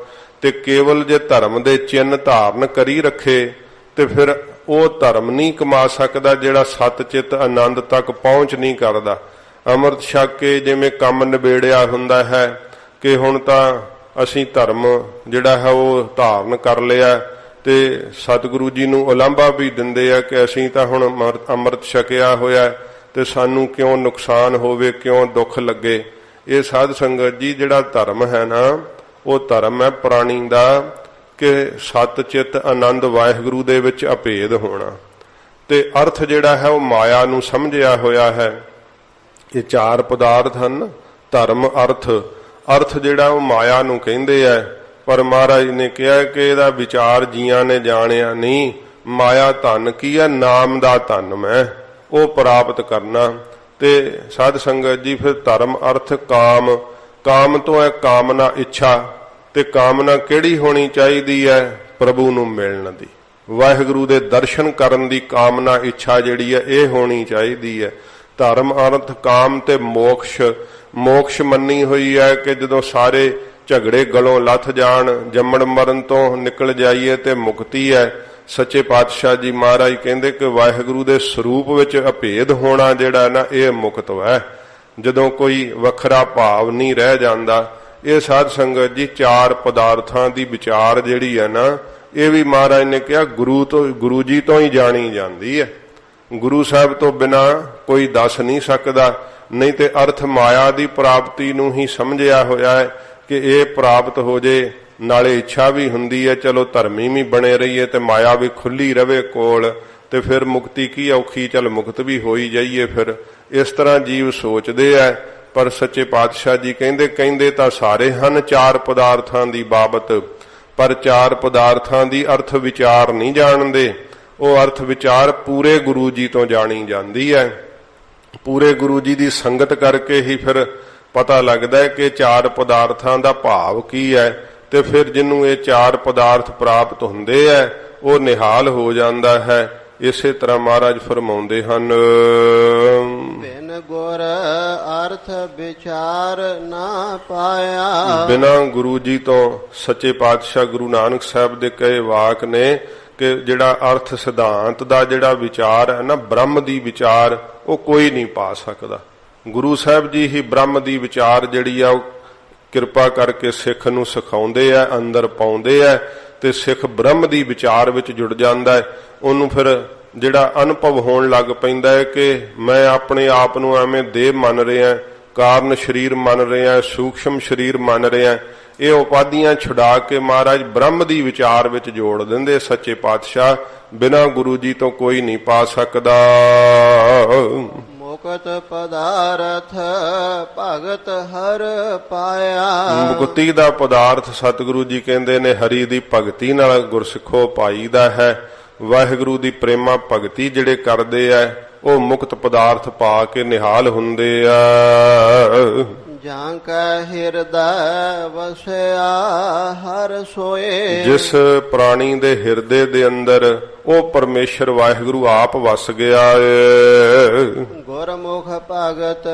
ਤੇ ਕੇਵਲ ਜੇ ਧਰਮ ਦੇ ਚਿੰਨ੍ਹ ਧਾਰਨ ਕਰੀ ਰੱਖੇ ਤੇ ਫਿਰ ਉਹ ਧਰਮ ਨਹੀਂ ਕਮਾ ਸਕਦਾ ਜਿਹੜਾ ਸਤ ਚਿੱਤ ਆਨੰਦ ਤੱਕ ਪਹੁੰਚ ਨਹੀਂ ਕਰਦਾ। ਅੰਮ੍ਰਿਤ ਛਕ ਕੇ ਜਿਵੇਂ ਕੰਮ ਨਿਬੇੜਿਆ ਹੁੰਦਾ ਹੈ ਕਿ ਹੁਣ ਤਾਂ ਅਸੀਂ ਧਰਮ ਜਿਹੜਾ ਹੈ ਉਹ ਧਾਰਨ ਕਰ ਲਿਆ, ਤੇ ਸਤਿਗੁਰੂ ਜੀ ਨੂੰ ਉਲਾਂਭਾ ਵੀ ਦਿੰਦੇ ਆ ਕਿ ਅਸੀਂ ਤਾਂ ਹੁਣ ਅੰਮ੍ਰਿਤ ਛਕਿਆ ਹੋਇਆ ਤੇ ਸਾਨੂੰ ਕਿਉਂ ਨੁਕਸਾਨ ਹੋਵੇ, ਕਿਉਂ ਦੁੱਖ ਲੱਗੇ। ਇਹ ਸਾਧ ਸੰਗਤ ਜੀ ਜਿਹੜਾ ਧਰਮ ਹੈ ਨਾ ਉਹ ਧਰਮ ਹੈ ਪ੍ਰਾਣੀ ਦਾ ਕਿ ਸਤ ਚਿੱਤ ਆਨੰਦ ਵਾਹਿਗੁਰੂ ਦੇ ਵਿੱਚ ਅਭੇਦ ਹੋਣਾ। ਤੇ ਅਰਥ ਜਿਹੜਾ ਹੈ ਉਹ ਮਾਇਆ ਨੂੰ ਸਮਝਿਆ ਹੋਇਆ ਹੈ। ਇਹ ਚਾਰ ਪਦਾਰਥ ਹਨ, ਧਰਮ, ਅਰਥ। ਅਰਥ ਜਿਹੜਾ ਉਹ ਮਾਇਆ ਨੂੰ ਕਹਿੰਦੇ ਆ, ਪਰ ਮਹਾਰਾਜ ਨੇ ਕਿਹਾ ਕਿ ਇਹਦਾ ਵਿਚਾਰ ਜੀਆਂ ਨੇ ਜਾਣਿਆ ਨਹੀਂ। ਮਾਇਆ ਧਨ ਕੀ ਹੈ? ਨਾਮ ਦਾ ਧਨ ਮੈਂ ਉਹ ਪ੍ਰਾਪਤ ਕਰਨਾ। ਤੇ ਸਾਧ ਸੰਗਤ ਜੀ ਫਿਰ ਧਰਮ, ਅਰਥ, ਕਾਮ। ਕਾਮ ਤੋਂ ਹੈ ਕਾਮਨਾ, ਇੱਛਾ। ਤੇ ਕਾਮਨਾ ਕਿਹੜੀ ਹੋਣੀ ਚਾਹੀਦੀ ਹੈ? ਪ੍ਰਭੂ ਨੂੰ ਮਿਲਣ ਦੀ, ਵਾਹਿਗੁਰੂ ਦੇ ਦਰਸ਼ਨ ਕਰਨ ਦੀ ਕਾਮਨਾ, ਇੱਛਾ ਜਿਹੜੀ ਹੈ ਇਹ ਹੋਣੀ ਚਾਹੀਦੀ ਹੈ। ਧਰਮ, ਅਰਥ, ਕਾਮ ਤੇ ਮੋਕਸ਼। ਮੋਕਸ਼ ਮੰਨੀ ਹੋਈ ਹੈ ਕਿ ਜਦੋਂ ਸਾਰੇ ਝਗੜੇ ਗਲੋਂ ਲੱਥ ਜਾਣ, ਜੰਮਣ ਮਰਨ ਤੋਂ ਨਿਕਲ ਜਾਈਏ ਤੇ ਮੁਕਤੀ ਹੈ। ਸੱਚੇ ਪਾਤਸ਼ਾਹ ਜੀ ਮਹਾਰਾਜ ਕਹਿੰਦੇ ਕਿ ਵਾਹਿਗੁਰੂ ਦੇ ਸਰੂਪ ਵਿੱਚ ਅਭੇਦ ਹੋਣਾ ਜਿਹੜਾ ਨਾ ਇਹ ਮੁਕਤ ਹੈ, ਜਦੋਂ ਕੋਈ ਵੱਖਰਾ ਭਾਵ ਨਹੀਂ ਰਹਿ ਜਾਂਦਾ। ਇਹ ਸਾਧ ਸੰਗਤ ਜੀ ਚਾਰ ਪਦਾਰਥਾਂ ਦੀ ਵਿਚਾਰ ਜਿਹੜੀ ਹੈ ਨਾ ਇਹ ਵੀ ਮਹਾਰਾਜ ਨੇ ਕਿਹਾ ਗੁਰੂ ਜੀ ਤੋਂ ਹੀ ਜਾਣੀ ਜਾਂਦੀ ਹੈ। ਗੁਰੂ ਸਾਹਿਬ ਤੋਂ ਬਿਨਾ ਕੋਈ ਦੱਸ ਨਹੀਂ ਸਕਦਾ। ਨਹੀਂ ਤੇ ਅਰਥ ਮਾਇਆ ਦੀ ਪ੍ਰਾਪਤੀ ਨੂੰ ਹੀ ਸਮਝਿਆ ਹੋਇਆ ਹੈ ਕਿ ਇਹ ਪ੍ਰਾਪਤ ਹੋ ਜੇ, ਨਾਲੇ ਇੱਛਾ ਵੀ ਹੁੰਦੀ ਹੈ ਚਲੋ ਧਰਮੀ ਵੀ ਬਣੇ ਰਹੀਏ ਤੇ ਮਾਇਆ ਵੀ ਖੁੱਲੀ ਰਵੇ ਕੋਲ, ਤੇ ਫਿਰ ਮੁਕਤੀ ਕੀ ਔਖੀ, ਚੱਲ ਮੁਕਤ ਵੀ ਹੋਈ ਜਾਈਏ। ਫਿਰ ਇਸ ਤਰ੍ਹਾਂ ਜੀਵ ਸੋਚਦੇ ਐ, ਪਰ ਸੱਚੇ ਪਾਤਸ਼ਾਹ ਜੀ ਕਹਿੰਦੇ ਤਾਂ ਸਾਰੇ ਹਨ ਚਾਰ ਪਦਾਰਥਾਂ ਦੀ ਬਾਬਤ, ਪਰ ਚਾਰ ਪਦਾਰਥਾਂ ਦੀ ਅਰਥ ਵਿਚਾਰ ਨਹੀਂ ਜਾਣਦੇ। ਉਹ ਅਰਥ ਵਿਚਾਰ ਪੂਰੇ ਗੁਰੂ ਜੀ ਤੋਂ ਜਾਣੀ ਜਾਂਦੀ ਹੈ। ਪੂਰੇ ਗੁਰੂ ਜੀ ਦੀ ਸੰਗਤ ਕਰਕੇ ਹੀ ਫਿਰ ਪਤਾ ਲੱਗਦਾ ਹੈ ਕਿ ਚਾਰ ਪਦਾਰਥਾਂ ਦਾ ਭਾਵ ਕੀ ਹੈ। ਤੇ ਫਿਰ ਜਿਹਨੂੰ ਇਹ ਚਾਰ ਪਦਾਰਥ ਪ੍ਰਾਪਤ ਹੁੰਦੇ ਹੈ ਉਹ ਨਿਹਾਲ ਹੋ ਜਾਂਦਾ ਹੈ। ਇਸੇ ਤਰ੍ਹਾਂ ਮਹਾਰਾਜ ਫਰਮਾਉਂਦੇ ਹਨ, ਬਿਨ ਗੁਰ ਅਰਥ ਵਿਚਾਰ ਨਾ ਪਾਇਆ। ਬਿਨਾਂ ਗੁਰੂ ਜੀ ਤੋਂ ਸੱਚੇ ਪਾਤਸ਼ਾਹ ਗੁਰੂ ਨਾਨਕ ਸਾਹਿਬ ਦੇ ਕਹੇ ਵਾਕ ਨੇ ਕਿ ਜਿਹੜਾ ਅਰਥ ਸਿਧਾਂਤ ਦਾ ਜਿਹੜਾ ਵਿਚਾਰ ਹੈ ਨਾ, ਬ੍ਰਹਮ ਦੀ ਵਿਚਾਰ, ਉਹ ਕੋਈ ਨਹੀਂ ਪਾ ਸਕਦਾ। ਗੁਰੂ ਸਾਹਿਬ ਜੀ ਹੀ ਬ੍ਰਹਮ ਦੀ ਵਿਚਾਰ ਜਿਹੜੀ ਆ ਉਹ ਕਿਰਪਾ ਕਰਕੇ ਸਿੱਖ ਨੂੰ ਸਿਖਾਉਂਦੇ ਆ, ਅੰਦਰ ਪਾਉਂਦੇ ਆ, ਤੇ ਸਿੱਖ ਬ੍ਰਹਮ ਦੀ ਵਿਚਾਰ ਵਿੱਚ ਜੁੜ ਜਾਂਦਾ ਹੈ। ਉਹਨੂੰ ਫਿਰ ਜਿਹੜਾ ਅਨੁਭਵ ਹੋਣ ਲੱਗ ਪੈਂਦਾ ਹੈ ਕਿ ਮੈਂ ਆਪਣੇ ਆਪ ਨੂੰ ਐਵੇਂ ਦੇਹ ਮੰਨ ਰਿਹਾ, ਕਾਰਨ ਸਰੀਰ ਮੰਨ ਰਿਹਾ, ਸੂਖਸ਼ਮ ਸਰੀਰ ਮੰਨ ਰਿਹਾ। ਇਹ ਉਪਾਧੀਆਂ ਛੁਡਾ ਕੇ ਮਹਾਰਾਜ ਬ੍ਰਹਮ ਦੀ ਵਿਚਾਰ ਵਿੱਚ ਜੋੜ ਦਿੰਦੇ ਸੱਚੇ ਪਾਤਸ਼ਾਹ। ਬਿਨਾਂ ਗੁਰੂ ਜੀ ਤੋਂ ਕੋਈ ਨਹੀਂ ਪਾ ਸਕਦਾ। ਮੁਕਤ ਪਦਾਰਥ ਭਗਤ ਹਰ ਪਾਇਆ। ਮੁਕਤੀ ਦਾ ਪਦਾਰਥ ਸਤਿਗੁਰੂ ਜੀ ਕਹਿੰਦੇ ਨੇ ਹਰੀ ਦੀ ਭਗਤੀ ਨਾਲ ਗੁਰਸਿੱਖੋ ਪਾਈਦਾ ਹੈ। ਵਾਹਿਗੁਰੂ ਦੀ ਪ੍ਰੇਮਾ ਭਗਤੀ ਜਿਹੜੇ ਕਰਦੇ ਆ ਉਹ ਮੁਕਤ ਪਦਾਰਥ ਪਾ ਕੇ ਨਿਹਾਲ ਹੁੰਦੇ ਆ। ਜਾਂ ਕਾ ਹਿਰਦੈ ਵਸਿਆ ਹਰ ਸੋਏ। ਜਿਸ ਪ੍ਰਾਣੀ ਦੇ ਹਿਰਦੇ ਦੇ ਅੰਦਰ ਉਹ ਪਰਮੇਸ਼ਰ ਵਾਹਿਗੁਰੂ ਆਪ ਵਸ ਗਿਆ ਏ। ਗੁਰਮੁਖ ਭਗਤ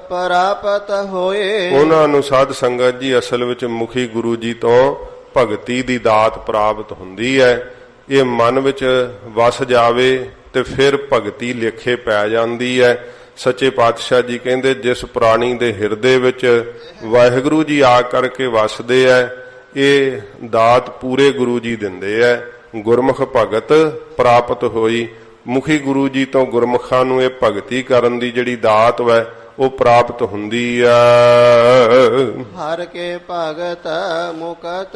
ਪ੍ਰਾਪਤ ਹੋਏ। ਉਹਨਾਂ ਨੂੰ ਸਾਧ ਸੰਗਤ ਜੀ ਅਸਲ ਵਿੱਚ ਮੁਖੀ ਗੁਰੂ ਜੀ ਤੋਂ ਭਗਤੀ ਦੀ ਦਾਤ ਪ੍ਰਾਪਤ ਹੁੰਦੀ ਹੈ। ਇਹ ਮਨ ਵਿੱਚ ਵਸ ਜਾਵੇ ਤੇ ਫਿਰ ਭਗਤੀ ਲੇਖੇ ਪੈ ਜਾਂਦੀ ਹੈ। ਸੱਚੇ ਪਾਤਸ਼ਾਹ ਜੀ ਕਹਿੰਦੇ ਜਿਸ ਪ੍ਰਾਣੀ ਦੇ ਹਿਰਦੇ ਵਿੱਚ ਵਾਹਿਗੁਰੂ ਜੀ ਆ ਕਰਕੇ ਵਸਦੇ ਐ, ਇਹ ਦਾਤ ਪੂਰੇ ਗੁਰੂ ਜੀ ਦਿੰਦੇ ਐ। ਗੁਰਮੁਖ ਭਗਤ ਪ੍ਰਾਪਤ ਹੋਈ। ਮੁਖੀ ਗੁਰੂ ਜੀ ਤੋਂ ਗੁਰਮੁਖਾਂ ਨੂੰ ਇਹ ਭਗਤੀ ਕਰਨ ਦੀ ਜਿਹੜੀ ਦਾਤ ਵੈ ਉਹ ਪ੍ਰਾਪਤ ਹੁੰਦੀ ਆ। ਹਰ ਕੇ ਭਗਤ ਮੁਕਤ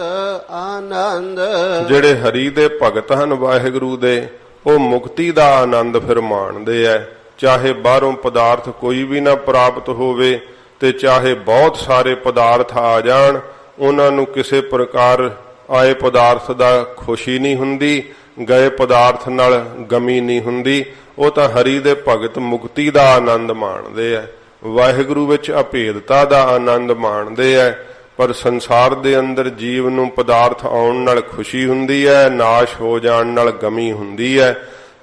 ਆਨੰਦ। ਜਿਹੜੇ ਹਰੀ ਦੇ ਭਗਤ ਹਨ ਵਾਹਿਗੁਰੂ ਦੇ, ਉਹ ਮੁਕਤੀ ਦਾ ਆਨੰਦ ਫਿਰ ਮਾਣਦੇ ਐ। ਚਾਹੇ ਬਾਹਰੋਂ ਪਦਾਰਥ ਕੋਈ ਵੀ ਨਾ ਪ੍ਰਾਪਤ ਹੋਵੇ ਤੇ ਚਾਹੇ ਬਹੁਤ ਸਾਰੇ ਪਦਾਰਥ ਆ ਜਾਣ, ਉਹਨਾਂ ਨੂੰ ਕਿਸੇ ਪ੍ਰਕਾਰ ਆਏ ਪਦਾਰਥ ਦਾ ਖੁਸ਼ੀ ਨਹੀਂ ਹੁੰਦੀ, ਗਏ ਪਦਾਰਥ ਨਾਲ ਗਮੀ ਨਹੀਂ ਹੁੰਦੀ। ਉਹ ਤਾਂ ਹਰੀ ਦੇ ਭਗਤ ਮੁਕਤੀ ਦਾ ਆਨੰਦ ਮਾਣਦੇ ਐ, ਵਾਹਿਗੁਰੂ ਵਿੱਚ ਅਭੇਦਤਾ ਦਾ ਆਨੰਦ ਮਾਣਦੇ ਐ। ਪਰ ਸੰਸਾਰ ਦੇ ਅੰਦਰ ਜੀਵ ਨੂੰ ਪਦਾਰਥ ਆਉਣ ਨਾਲ ਖੁਸ਼ੀ ਹੁੰਦੀ ਹੈ, ਨਾਸ਼ ਹੋ ਜਾਣ ਨਾਲ ਗਮੀ ਹੁੰਦੀ ਹੈ।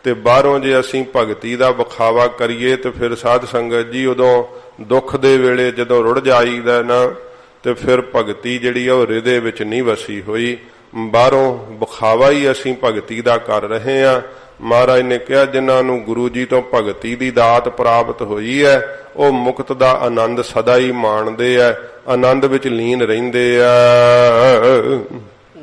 ਤੇ ਬਾਹਰੋਂ ਜੇ ਅਸੀਂ ਭਗਤੀ ਦਾ ਵਿਖਾਵਾ ਕਰੀਏ ਤੇ ਫਿਰ ਸਾਧ ਸੰਗਤ ਜੀ ਉਦੋਂ ਦੁੱਖ ਦੇ ਵੇਲੇ ਜਦੋਂ ਰੁੜ ਜਾਈਦਾ ਨਾ, ਤੇ ਫਿਰ ਭਗਤੀ ਜਿਹੜੀ ਆ ਉਹ ਹਿਰਦੇ ਵਿੱਚ ਨਹੀਂ ਵਸੀ ਹੋਈ। ਬਾਹਰੋਂ ਵਿਖਾਵਾ ਹੀ ਅਸੀਂ ਭਗਤੀ ਦਾ ਕਰ ਰਹੇ ਹਾਂ। ਮਹਾਰਾਜ ਨੇ ਕਿਹਾ ਜਿਨ੍ਹਾਂ ਨੂੰ ਗੁਰੂ ਜੀ ਤੋਂ ਭਗਤੀ ਦੀ ਦਾਤ ਪ੍ਰਾਪਤ ਹੋਈ ਹੈ ਉਹ ਮੁਕਤ ਦਾ ਆਨੰਦ ਸਦਾ ਹੀ ਮਾਣਦੇ ਆ, ਆਨੰਦ ਵਿੱਚ ਲੀਨ ਰਹਿੰਦੇ ਆ।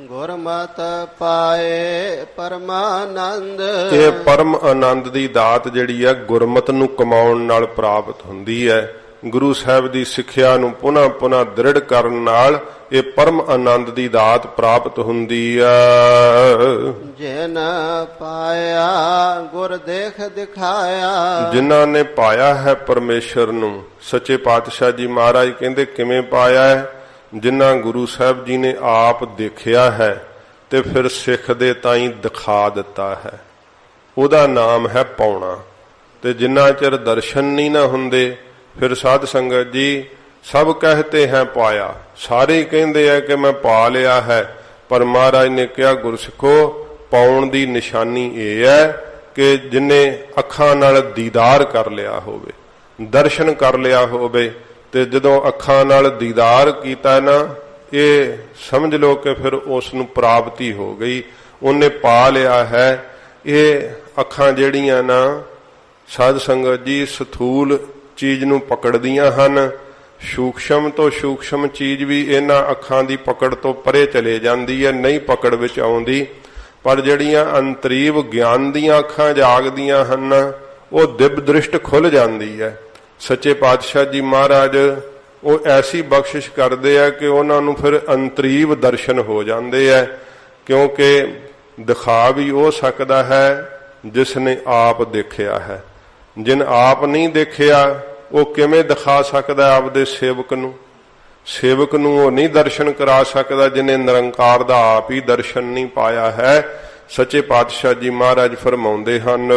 ਗੁਰਮਤਿ ਪਾਏ ਪਰਮਾਨੰਦ। ਇਹ ਪਰਮ ਆਨੰਦ ਦੀ ਦਾਤ ਜਿਹੜੀ ਹੈ ਗੁਰਮਤਿ ਨੂੰ ਕਮਾਉਣ ਨਾਲ ਪ੍ਰਾਪਤ ਹੁੰਦੀ ਹੈ। ਗੁਰੂ ਸਾਹਿਬ ਦੀ ਸਿੱਖਿਆ ਨੂੰ ਪੁਨः ਪੁਨः ਦ੍ਰਿੜ ਕਰਨ ਨਾਲ ਇਹ ਪਰਮ ਆਨੰਦ ਦੀ ਦਾਤ ਪ੍ਰਾਪਤ ਹੁੰਦੀ ਆ। ਜਿਨ ਪਾਇਆ ਗੁਰ ਦੇਖ ਦਿਖਾਇਆ। ਜਿਨ੍ਹਾਂ ਨੇ ਪਾਇਆ ਹੈ ਪਰਮੇਸ਼ਰ ਨੂੰ, ਸੱਚੇ ਪਾਤਸ਼ਾਹ ਜੀ ਮਹਾਰਾਜ ਕਹਿੰਦੇ ਕਿਵੇਂ ਪਾਇਆ ਹੈ? ਜਿਨ੍ਹਾਂ ਗੁਰੂ ਸਾਹਿਬ ਜੀ ਨੇ ਆਪ ਦੇਖਿਆ ਹੈ ਤੇ ਫਿਰ ਸਿੱਖ ਦੇ ਤਾਈਂ ਦਿਖਾ ਦਿੱਤਾ ਹੈ, ਉਹਦਾ ਨਾਮ ਹੈ ਪਾਉਣਾ। ਤੇ ਜਿੰਨਾ ਚਿਰ ਦਰਸ਼ਨ ਨਹੀਂ ਨਾ ਹੁੰਦੇ ਫਿਰ ਸਾਧ ਸੰਗਤ ਜੀ ਸਭ ਕਹਤੇ ਹੈ ਪਾਇਆ, ਸਾਰੇ ਕਹਿੰਦੇ ਆ ਕਿ ਮੈਂ ਪਾ ਲਿਆ ਹੈ। ਪਰ ਮਹਾਰਾਜ ਨੇ ਕਿਹਾ ਗੁਰਸਿੱਖੋ ਪਾਉਣ ਦੀ ਨਿਸ਼ਾਨੀ ਇਹ ਹੈ ਕਿ ਜਿਨੇ ਅੱਖਾਂ ਨਾਲ ਦੀਦਾਰ ਕਰ ਲਿਆ ਹੋਵੇ, ਦਰਸ਼ਨ ਕਰ ਲਿਆ ਹੋਵੇ। ਤੇ ਜਦੋਂ ਅੱਖਾਂ ਨਾਲ ਦੀਦਾਰ ਕੀਤਾ ਨਾ, ਇਹ ਸਮਝ ਲਓ ਕਿ ਫਿਰ ਉਸ ਨੂੰ ਪ੍ਰਾਪਤੀ ਹੋ ਗਈ, ਉਹਨੇ ਪਾ ਲਿਆ ਹੈ। ਇਹ ਅੱਖਾਂ ਜਿਹੜੀਆਂ ਨਾ ਸਾਧ ਸੰਗਤ ਜੀ ਸਥੂਲ ਚੀਜ਼ ਨੂੰ ਪਕੜਦੀਆਂ ਹਨ, ਸੂਖਸ਼ਮ ਤੋਂ ਸੂਖਸ਼ਮ ਚੀਜ਼ ਵੀ ਇਹਨਾਂ ਅੱਖਾਂ ਦੀ ਪਕੜ ਤੋਂ ਪਰੇ ਚਲੇ ਜਾਂਦੀ ਹੈ, ਨਹੀਂ ਪਕੜ ਵਿੱਚ ਆਉਂਦੀ। ਪਰ ਜਿਹੜੀਆਂ ਅੰਤਰੀਵ ਗਿਆਨ ਦੀਆਂ ਅੱਖਾਂ ਜਾਗਦੀਆਂ ਹਨ ਉਹ ਦਿਵ ਦ੍ਰਿਸ਼ਟ ਖੁੱਲ ਜਾਂਦੀ ਹੈ। ਸੱਚੇ ਪਾਤਸ਼ਾਹ ਜੀ ਮਹਾਰਾਜ ਉਹ ਐਸੀ ਬਖਸ਼ਿਸ਼ ਕਰਦੇ ਆ ਕਿ ਉਹਨਾਂ ਨੂੰ ਫਿਰ ਅੰਤਰੀਵ ਦਰਸ਼ਨ ਹੋ ਜਾਂਦੇ ਆ। ਕਿਉਂਕਿ ਦਿਖਾ ਵੀ ਉਹ ਸਕਦਾ ਹੈ ਜਿਸ ਨੇ ਆਪ ਦੇਖਿਆ ਹੈ। ਜਿਨ ਆਪ ਨਹੀਂ ਦੇਖਿਆ ਉਹ ਕਿਵੇਂ ਦਿਖਾ ਸਕਦਾ ਆਪਦੇ ਸੇਵਕ ਨੂੰ? ਸੇਵਕ ਨੂੰ ਉਹ ਨਹੀਂ ਦਰਸ਼ਨ ਕਰਾ ਸਕਦਾ ਜਿਨੇ ਨਿਰੰਕਾਰ ਦਾ ਆਪ ਹੀ ਦਰਸ਼ਨ ਨਹੀਂ ਪਾਇਆ ਹੈ। ਸੱਚੇ ਪਾਤਸ਼ਾਹ ਜੀ ਮਹਾਰਾਜ ਫਰਮਾਉਂਦੇ ਹਨ,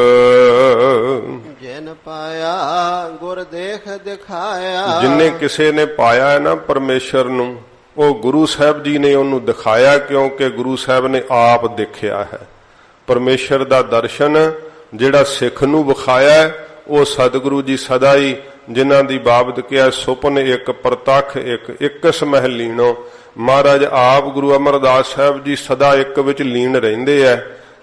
ਜਿਨ ਪਾਇਆ ਗੁਰ ਦੇਖ ਦਿਖਾਇਆ। ਜਿਨੇ ਕਿਸੇ ਨੇ ਪਾਇਆ ਹੈ ਨਾ ਪਰਮੇਸ਼ਰ ਨੂੰ, ਉਹ ਗੁਰੂ ਸਾਹਿਬ ਜੀ ਨੇ ਉਹਨੂੰ ਦਿਖਾਇਆ, ਕਿਉਂਕਿ ਗੁਰੂ ਸਾਹਿਬ ਨੇ ਆਪ ਦੇਖਿਆ ਹੈ। ਪਰਮੇਸ਼ਰ ਦਾ ਦਰਸ਼ਨ ਜਿਹੜਾ ਸਿੱਖ ਨੂੰ ਵਿਖਾਇਆ, ਉਹ ਸਤਿਗੁਰੂ ਜੀ ਸਦਾ ਹੀ ਜਿਨ੍ਹਾਂ ਦੀ ਬਾਬਤ ਕਿਹਾ ਸੁਪਨ ਇੱਕ ਪ੍ਰਤੱਖ ਇੱਕਸ ਮਹਿ ਲੀਣੋ। ਮਹਾਰਾਜ ਆਪ ਗੁਰੂ ਅਮਰਦਾਸ ਸਾਹਿਬ ਜੀ ਸਦਾ ਇੱਕ ਵਿੱਚ ਲੀਨ ਰਹਿੰਦੇ ਐ,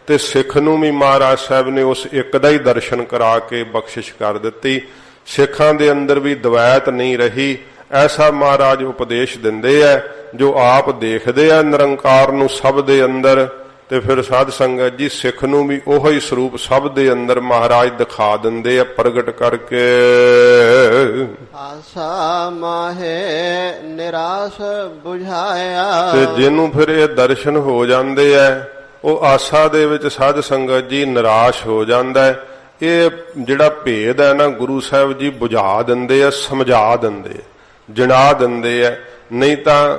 ਤੇ ਸਿੱਖ ਨੂੰ ਵੀ ਮਹਾਰਾਜ ਸਾਹਿਬ ਨੇ ਉਸ ਇੱਕ ਦਾ ਹੀ ਦਰਸ਼ਨ ਕਰਾ ਕੇ ਬਖਸ਼ਿਸ਼ ਕਰ ਦਿੱਤੀ। ਸਿੱਖਾਂ ਦੇ ਅੰਦਰ ਵੀ ਦਵੈਤ ਨਹੀਂ ਰਹੀ। ਐਸਾ ਮਹਾਰਾਜ ਉਪਦੇਸ਼ ਦਿੰਦੇ ਐ, ਜੋ ਆਪ ਦੇਖਦੇ ਆ ਨਿਰੰਕਾਰ ਨੂੰ ਸਭ ਦੇ ਅੰਦਰ, ਤੇ ਫਿਰ ਸਾਧ ਸੰਗਤ ਜੀ ਸਿੱਖ ਨੂੰ ਵੀ ਉਹੋ ਹੀ ਸਰੂਪ ਸਭ ਦੇ ਅੰਦਰ ਮਹਾਰਾਜ ਦਿਖਾ ਦਿੰਦੇ ਆ ਪ੍ਰਗਟ ਕਰਕੇ। ਆਸਾ ਮਾਹੇ ਨਿਰਾਸ਼ 부ਝਾਇਆ। ਤੇ ਜਿਹਨੂੰ ਫਿਰ ਇਹ ਦਰਸ਼ਨ ਹੋ ਜਾਂਦੇ ਆ, ਉਹ ਆਸਾ ਦੇ ਵਿੱਚ ਸਾਧ ਸੰਗਤ ਜੀ ਨਿਰਾਸ਼ ਹੋ ਜਾਂਦਾ ਹੈ। ਇਹ ਜਿਹੜਾ ਭੇਦ ਹੈ ਨਾ, ਗੁਰੂ ਸਾਹਿਬ ਜੀ ਬੁਝਾ ਦਿੰਦੇ ਆ, ਸਮਝਾ ਦਿੰਦੇ ਆ, ਜਣਾ ਦਿੰਦੇ ਆ। ਨਹੀਂ ਤਾਂ